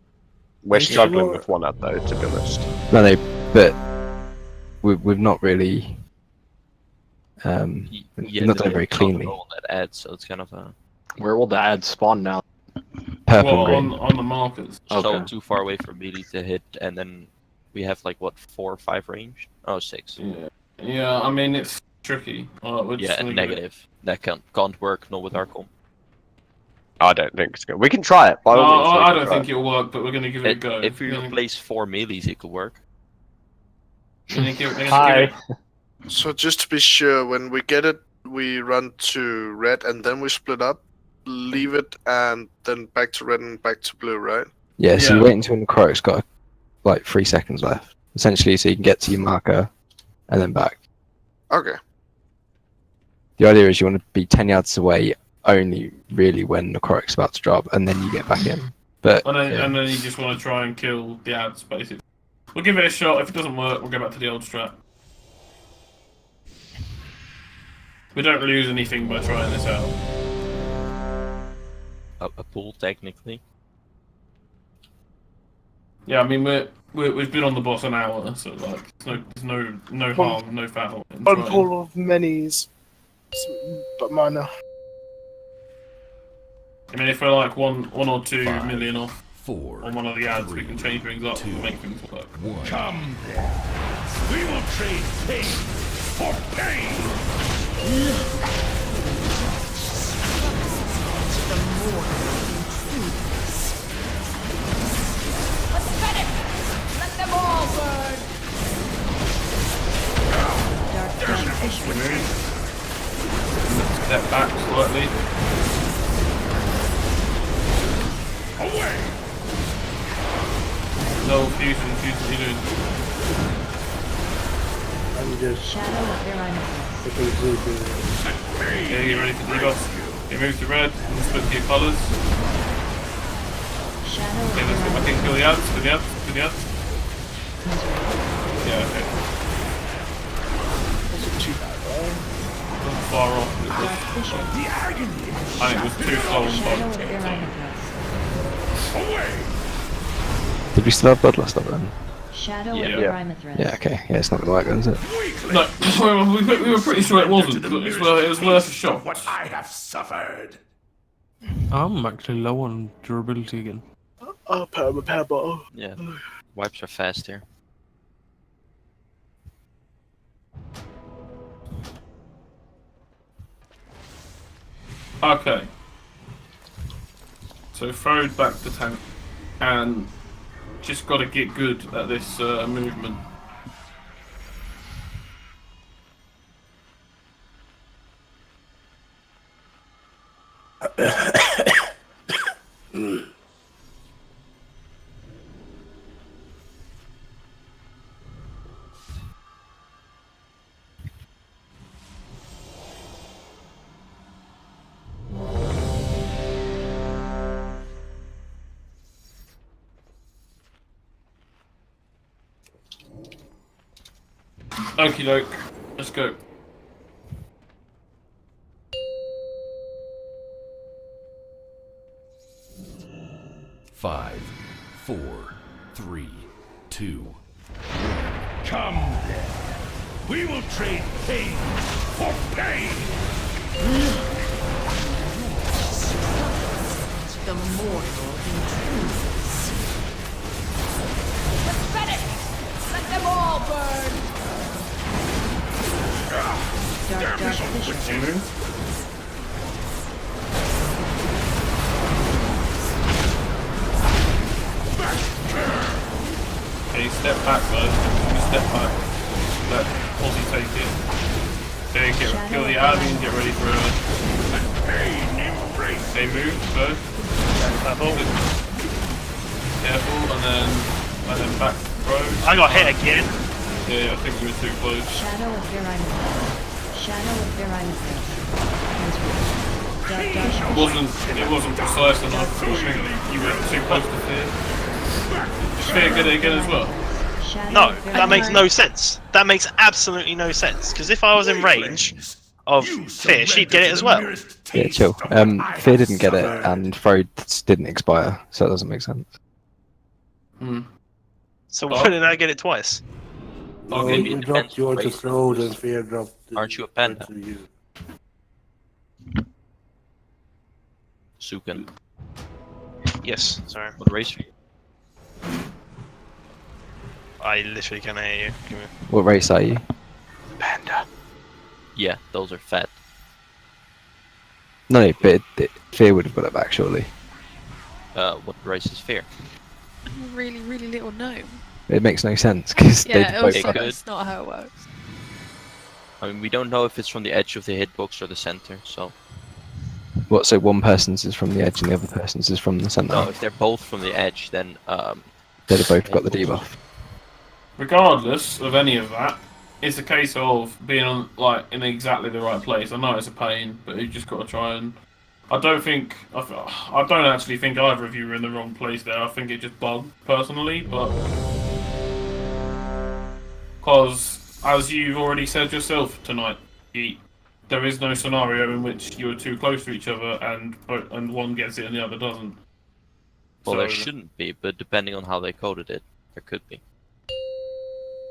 Speaker 10: We're struggling with 1 ad though, to be honest.
Speaker 6: No, but we've not really. Not done it very cleanly.
Speaker 21: That ad, so it's kind of a.
Speaker 14: Where will the ads spawn now?
Speaker 6: Purple
Speaker 2: Well,
Speaker 6: and green.
Speaker 2: on the markers.
Speaker 21: So too far away for melee to hit, and then we have like what 4 or 5 range? Oh, 6.
Speaker 2: Yeah, I mean it's tricky. We're just
Speaker 21: Yeah,
Speaker 2: gonna
Speaker 21: negative. That can't work. Not with our comp.
Speaker 10: I don't think it's good. We can try it. By all means, we
Speaker 2: I
Speaker 10: can
Speaker 2: don't
Speaker 10: try
Speaker 2: think
Speaker 10: it.
Speaker 2: it'll work, but we're gonna give it a go.
Speaker 21: If we replace 4 melees, it could work.
Speaker 2: Hi.
Speaker 4: So just to be sure, when we get it, we run to red and then we split up, leave it, and then back to red and back to blue, right?
Speaker 6: Yeah, so you wait until Necrotic's got like 3 seconds left, essentially, so you can get to your marker and then back.
Speaker 4: Okay.
Speaker 6: The idea is you want to be 10 yards away only really when Necrotic's about to drop, and then you get back in. But
Speaker 2: And then you just want to try and kill the ads, basically. We'll give it a shot. If it doesn't work, we'll go back to the old strat. We don't lose anything by trying this out.
Speaker 21: A pull, technically.
Speaker 2: Yeah, I mean we've been on the boss an hour, so like there's no harm, no foul. in
Speaker 12: One
Speaker 2: trying.
Speaker 12: pull of many's, but minor.
Speaker 2: I mean, if we're like one or 2
Speaker 9: 5,
Speaker 2: million off
Speaker 9: 4,
Speaker 2: on one of the ads, we can change things up and make things work.
Speaker 9: 1.
Speaker 8: Come then. We will trade pain for pain.
Speaker 7: The mortal intruders.
Speaker 18: Pathetic! Let them all burn!
Speaker 7: Dark Fisher.
Speaker 2: Step back slightly.
Speaker 8: Away.
Speaker 2: No fusion, what are you doing?
Speaker 19: I'm just
Speaker 17: Shadow of Veronica.
Speaker 19: looking through the...
Speaker 2: Yeah, get ready for debuffs. Get moved to red, and split to your colours.
Speaker 17: Shadow of
Speaker 2: Okay, let's go back in, kill the ads, kill the ads, kill the ads. Yeah, okay.
Speaker 12: Wasn't too bad, right?
Speaker 2: Not far off. It
Speaker 17: Dark
Speaker 2: was,
Speaker 17: Fisher.
Speaker 2: I think it was too slow and
Speaker 17: Shadow of
Speaker 2: far.
Speaker 17: Veronica.
Speaker 6: did we still have Bloodlust up then?
Speaker 17: Shadow
Speaker 2: Yeah.
Speaker 17: of Veronica.
Speaker 6: Yeah, okay. Yeah, it's not going to work then, is it?
Speaker 2: No, we were pretty sure it wasn't, but it was worth a shot.
Speaker 8: What I have suffered.
Speaker 1: I'm actually low on durability again.
Speaker 12: Oh, put a repair bottle.
Speaker 21: Yeah, wipes are fast here.
Speaker 2: Okay. So throw back the tank, and just got to get good at this movement. Okie doke, let's go.
Speaker 9: Five, 4, 3, 2.
Speaker 8: Come then. We will trade pain for pain.
Speaker 7: The mortal intruders.
Speaker 18: Pathetic! Let them all burn!
Speaker 17: Dark Fisher.
Speaker 2: Okay, step back guys. Step back. Let Aussie take it. Okay, kill the admin, get ready for a... They move first. Careful, and then back throw.
Speaker 16: I got hit again.
Speaker 2: Yeah, I think we were too close.
Speaker 17: Shadow of Veronica. Shadow of Veronica.
Speaker 2: It wasn't precise enough. I think you were too close to fear. Did fear get it again as well?
Speaker 20: No, that makes no sense. That makes absolutely no sense. Because if I was in range of Fear, she'd get it as well.
Speaker 6: Yeah, chill. Fear didn't get it, and Throats didn't expire, so that doesn't make sense.
Speaker 20: So why did I get it twice?
Speaker 19: No,
Speaker 21: maybe
Speaker 19: you
Speaker 21: it
Speaker 19: dropped
Speaker 21: depends
Speaker 19: yours
Speaker 21: on
Speaker 19: to
Speaker 21: race.
Speaker 19: Throat and Fear dropped.
Speaker 21: Aren't you a panda?
Speaker 19: to you.
Speaker 21: Sukin.
Speaker 20: Yes, sorry.
Speaker 21: What race are you?
Speaker 20: I literally can't hear you. Give me...
Speaker 6: What race are you?
Speaker 20: Panda.
Speaker 21: Yeah, those are fat.
Speaker 6: No, but Fear would have got it back, surely.
Speaker 21: What race is Fear?
Speaker 13: Really, really little gnome.
Speaker 6: It makes no sense, because
Speaker 13: Yeah,
Speaker 6: they both
Speaker 21: It
Speaker 6: got
Speaker 21: could.
Speaker 13: that's not how it works.
Speaker 21: I mean, we don't know if it's from the edge of the hitbox or the center, so...
Speaker 6: What, so one person's is from the edge and the other person's is from the centre?
Speaker 21: No, if they're both from the edge, then
Speaker 6: They'd have both got the debuff.
Speaker 2: Regardless of any of that, it's a case of being on in exactly the right place. I know it's a pain, but you just got to try and. I don't actually think either of you were in the wrong place there. I think it just bugged personally, but because as you've already said yourself tonight, Yeet, there is no scenario in which you are too close to each other and one gets it and the other doesn't.
Speaker 21: Well,
Speaker 2: So-
Speaker 21: there shouldn't be, but depending on how they coded it, there could be.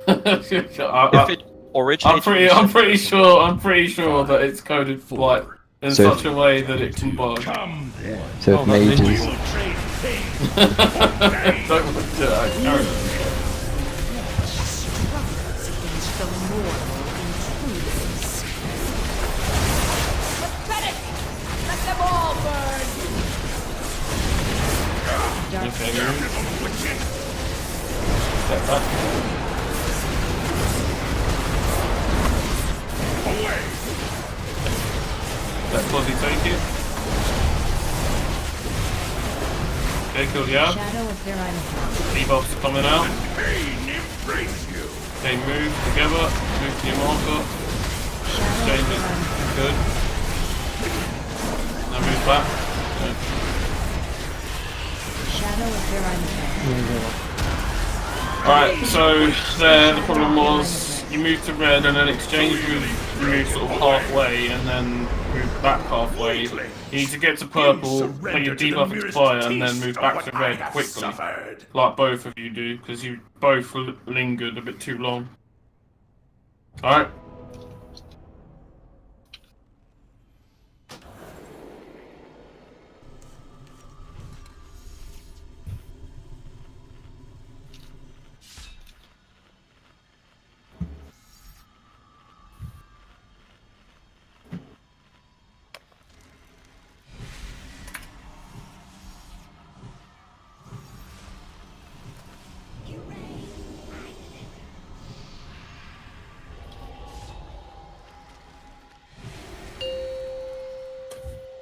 Speaker 2: If
Speaker 21: it originates from the
Speaker 2: I'm
Speaker 21: center
Speaker 2: pretty
Speaker 21: or
Speaker 2: sure that it's coded in
Speaker 6: So
Speaker 2: such a way that it can bug.
Speaker 6: So if mages...
Speaker 2: Don't want to do that. Carry on.
Speaker 7: Against the mortal intruders.
Speaker 18: Pathetic! Let them all burn!
Speaker 2: Okay, step back. Let Fuzzy take it. Okay, kill the out.
Speaker 17: Shadow of their Mistweaver.
Speaker 2: Debuffs are coming out. Okay, move together. Move to your marker. Change it. Good. Now move back. Okay.
Speaker 17: Shadow of their Mistweaver.
Speaker 2: Alright, so there the problem was you moved to red and then exchange move, you move sort of halfway and then move back halfway. You need to get to purple, let your debuff expire and then move back to red quickly. Like both of you do, because you both lingered a bit too long. Alright.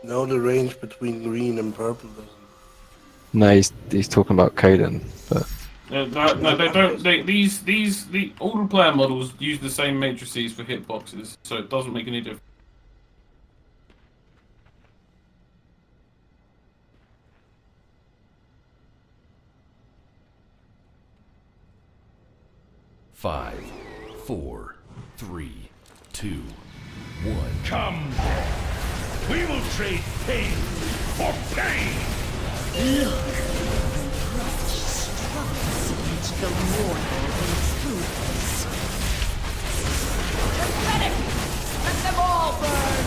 Speaker 19: No, the range between green and purple doesn't.
Speaker 6: No, he's talking about Coden, but...
Speaker 2: No, they don't. All the player models use the same matrices for hitboxes, so it doesn't make any difference.
Speaker 9: Five, 4, 3, 2, 1.
Speaker 8: Come, we will trade pain for pain.
Speaker 7: Against the mortal intruders.
Speaker 18: Pathetic! Let them all burn!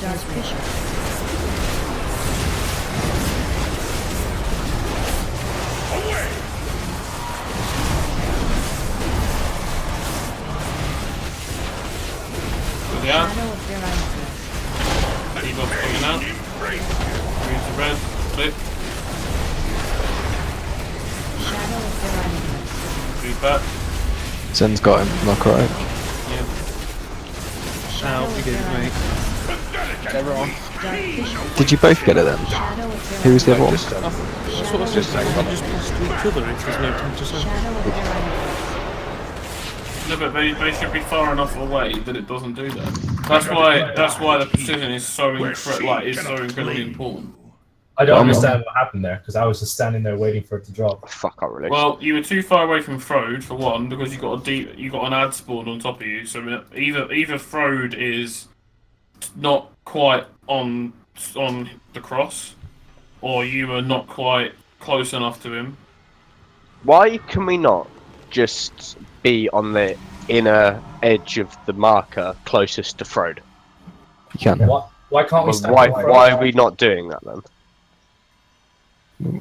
Speaker 17: Dark Fisher.
Speaker 2: Yeah.
Speaker 17: Shadow of their Mistweaver.
Speaker 2: Debuff coming out. Move to red. Flip.
Speaker 17: Shadow of their Mistweaver.
Speaker 2: Move back.
Speaker 6: Zen's got him, am I correct?
Speaker 2: Yeah.
Speaker 17: Shadow of their Mistweaver.
Speaker 14: Everyone.
Speaker 17: Dark Fisher.
Speaker 6: Did you both get it then?
Speaker 17: Shadow of their
Speaker 6: Who was the other one?
Speaker 1: That's what I was just saying. They just pass to each other if there's no time to say.
Speaker 17: Shadow of their Mistweaver.
Speaker 2: No, but they should be far enough away that it doesn't do that. That's why the precision is so incredibly important.
Speaker 11: I don't understand what happened there because I was just standing there waiting for it to drop.
Speaker 10: Fuck, I really.
Speaker 2: Well, you were too far away from Frode for one because you got an ad spawn on top of you. So either Frode is not quite on the cross, or you were not quite close enough to him.
Speaker 10: Why can we not just be on the inner edge of the marker closest to Frode?
Speaker 6: You can.
Speaker 11: Why can't we stand
Speaker 10: why are we not doing that then?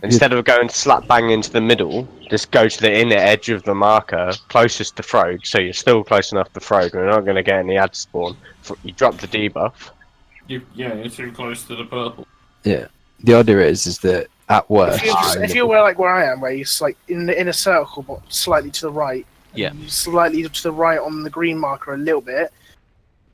Speaker 10: Instead of going slap bang into the middle, just go to the inner edge of the marker closest to Frode, so you're still close enough to Frode. We're not going to get any ad spawn. You drop the debuff.
Speaker 2: You're too close to the purple.
Speaker 6: Yeah. The idea is that at worst,
Speaker 12: if you're where I am, where you're like in the inner circle, but slightly to the right,
Speaker 21: yeah,
Speaker 12: slightly to the right on the green marker a little bit,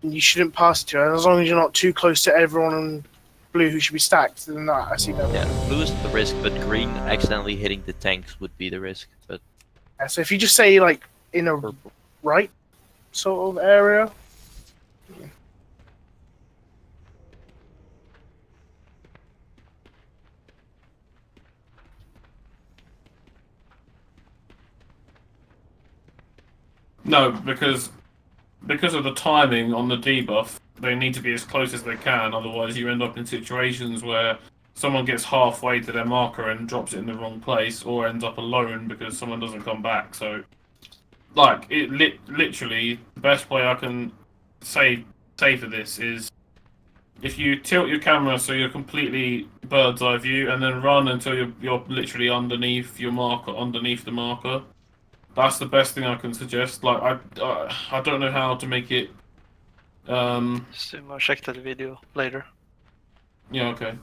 Speaker 12: you shouldn't pass it to her as long as you're not too close to everyone on blue who should be stacked. Then that I see no.
Speaker 21: Yeah, blue is the risk, but green accidentally hitting the tanks would be the risk. But
Speaker 12: yeah, so if you just say like in a right sort of area.
Speaker 2: No, because of the timing on the debuff, they need to be as close as they can. Otherwise, you end up in situations where someone gets halfway to their marker and drops it in the wrong place, or ends up alone because someone doesn't come back. So, like, it literally the best way I can say for this is if you tilt your camera so you're completely bird's eye view, and then run until you're literally underneath your marker, underneath the marker. That's the best thing I can suggest. Like I don't know how to make it.
Speaker 3: So I'll check that video later.
Speaker 2: Yeah. Okay.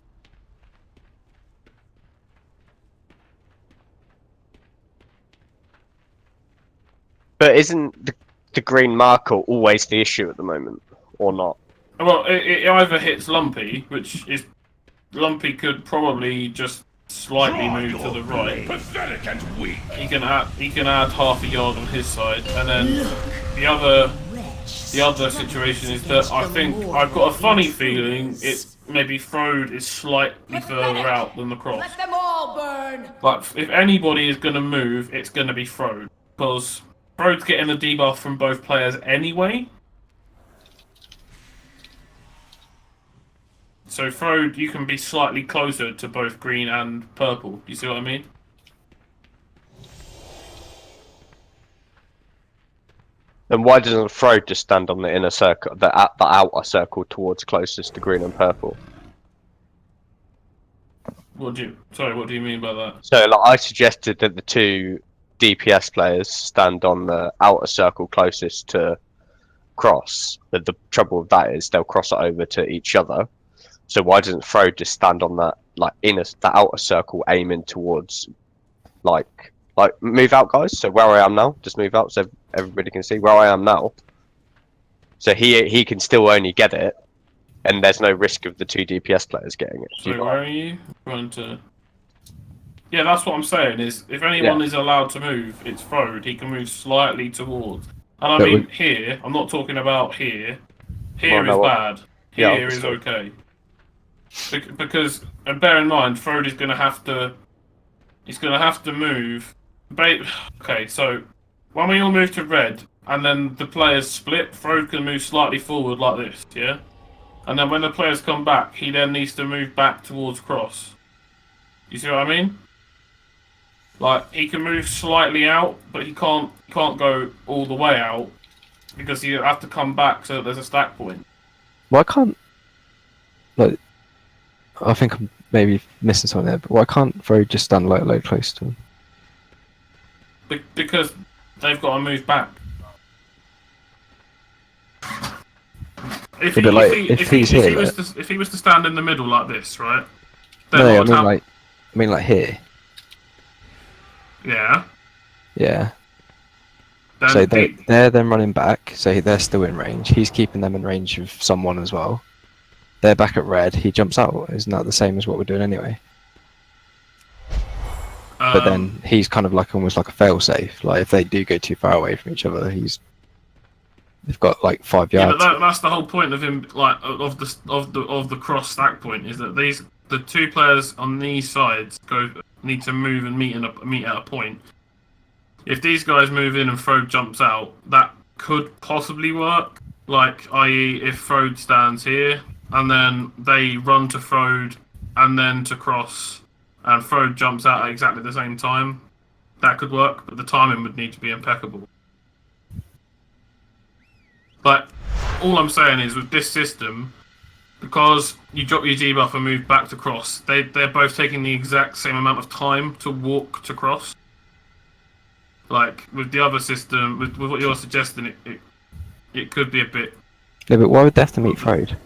Speaker 10: But isn't the green marker always the issue at the moment, or not?
Speaker 2: Well, it either hits Lumpy, which is Lumpy could probably just slightly move to the right.
Speaker 8: Pathetic and weak.
Speaker 2: He can add half a yard on his side, and then the other situation is that I think I've got a funny feeling maybe Frode is slightly further out than the cross.
Speaker 18: Let them all burn.
Speaker 2: But if anybody is going to move, it's going to be Frode, because Frode's getting a debuff from both players anyway. So Frode, you can be slightly closer to both green and purple. You see what I mean?
Speaker 10: Then why doesn't Frode just stand on the inner circle, the outer circle towards closest to green and purple?
Speaker 2: What do you mean by that?
Speaker 10: So, like, I suggested that the two DPS players stand on the outer circle closest to cross, but the trouble with that is they'll cross it over to each other. So why doesn't Frode just stand on that, like, that outer circle aiming towards, like move out, guys? So where I am now, just move out so everybody can see where I am now. So he can still only get it, and there's no risk of the two DPS players getting it.
Speaker 2: So where are you? Yeah, that's what I'm saying, is if anyone is allowed to move, it's Frode. He can move slightly towards. And I mean, here, I'm not talking about here. Here is bad. Here is okay. Because, and bear in mind, Frode is going to have to... He's going to have to move... Okay, so when we all move to red, and then the players split, Frode can move slightly forward like this, yeah? And then when the players come back, he then needs to move back towards cross. You see what I mean? Like, he can move slightly out, but he can't go all the way out, because you have to come back so that there's a stack point.
Speaker 6: Why can't... Like, I think I'm maybe missing something there, but why can't Frode just stand like close to him?
Speaker 2: Because they've got to move back. If he was to stand in the middle like this, right?
Speaker 6: No, I mean like here.
Speaker 2: Yeah.
Speaker 6: Yeah.
Speaker 2: Then
Speaker 6: So they're then running back, so they're still in range. He's keeping them in range of someone as well. They're back at red, he jumps out. Isn't that the same as what we're doing anyway? But then he's kind of like almost like a fail-safe. Like if they do go too far away from each other, he's They've got like 5
Speaker 2: Yeah,
Speaker 6: yards.
Speaker 2: but that's the whole point of him, like of the cross stack point, is that the 2 players on these sides need to move and meet at a point. If these guys move in and Frode jumps out, that could possibly work. Like, i.e., if Frode stands here and then they run to Frode and then to cross, and Frode jumps out at exactly the same time, that could work. But the timing would need to be impeccable. But all I'm saying is, with this system, because you drop your debuff and move back to cross, they're both taking the exact same amount of time to walk to cross. Like, with the other system, with what you're suggesting, it could be a bit...
Speaker 6: Yeah, but why would they have to meet Frode?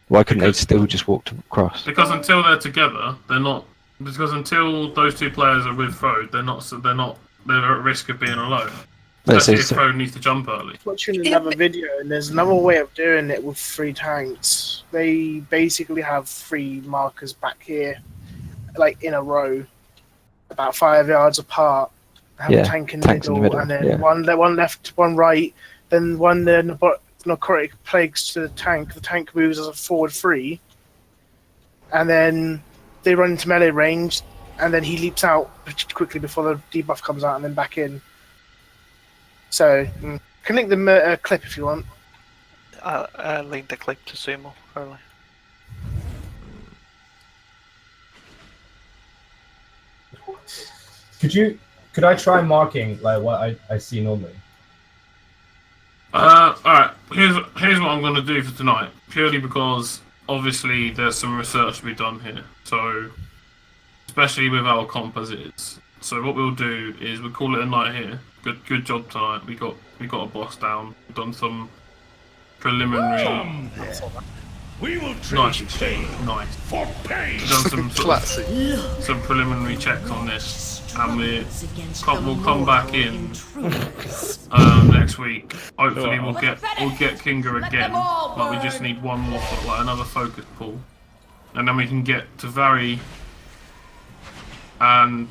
Speaker 6: Why couldn't they still just walk to cross?
Speaker 2: Because until they're together, they're not... Because until those 2 players are with Frode, they're at risk of being alone. Especially if Frode needs to jump early.
Speaker 12: Watching another video, and there's another way of doing it with 3 tanks. They basically have 3 markers back here, like in a row, about 5 yards apart. Have a tank in the middle, and then one left, one right, then one necrotic plagues to the tank. The tank moves as a forward 3, and then they run into melee range, and then he leaps out quickly before the debuff comes out, and then back in. So, can link the clip if you want.
Speaker 3: I'll link the clip to Sumo early.
Speaker 11: Could I try marking like what I see normally?
Speaker 2: Alright, here's what I'm going to do for tonight. Purely because, obviously, there's some research to be done here. So, especially with our comp as it is. So what we'll do is we'll call it a night here. Good job tonight. We got a boss down. We've done some preliminary.
Speaker 8: We will trade
Speaker 2: nice.
Speaker 8: For pain.
Speaker 2: We've done some preliminary checks on this, and we'll come back in next week. Hopefully we'll get Kinga again, but we just need one more, like another focus pool, and then we can get to Vary, and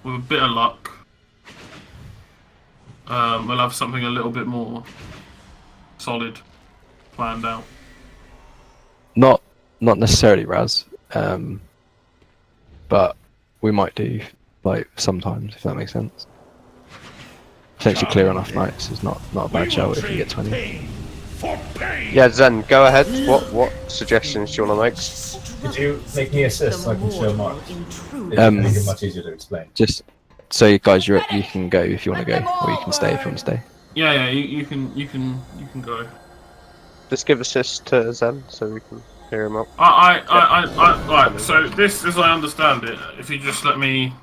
Speaker 2: with a bit of luck, we'll have something a little bit more solid planned out.
Speaker 6: Not necessarily Raz, but we might do like sometimes, if that makes sense. Potentially clear enough nights is not a bad shout if you get 20.
Speaker 10: Yeah, Zen, go ahead. What suggestions do you want to make?
Speaker 11: Could you make me assist so I can show Mark? It's much easier to explain.
Speaker 6: Just so you guys, you can go if you want to go, or you can stay if you want to stay.
Speaker 2: Yeah, you can go.
Speaker 10: Just give assist to Zen so we can hear him out.
Speaker 2: Right. So this, as I understand it, if you just let me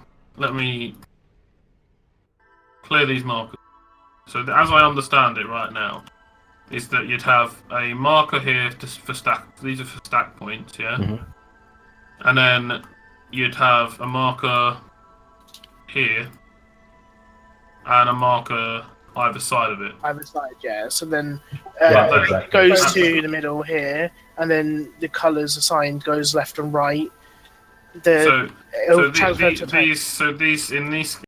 Speaker 2: clear these markers. So as I understand it right now, is that you'd have a marker here for stack. These are for stack points, yeah.
Speaker 6: Mm-hmm.
Speaker 2: And then you'd have a marker here and a marker either side of it.
Speaker 12: Either side, yeah. So then it goes to the middle here, and then the colours assigned goes left and right.
Speaker 2: So these in these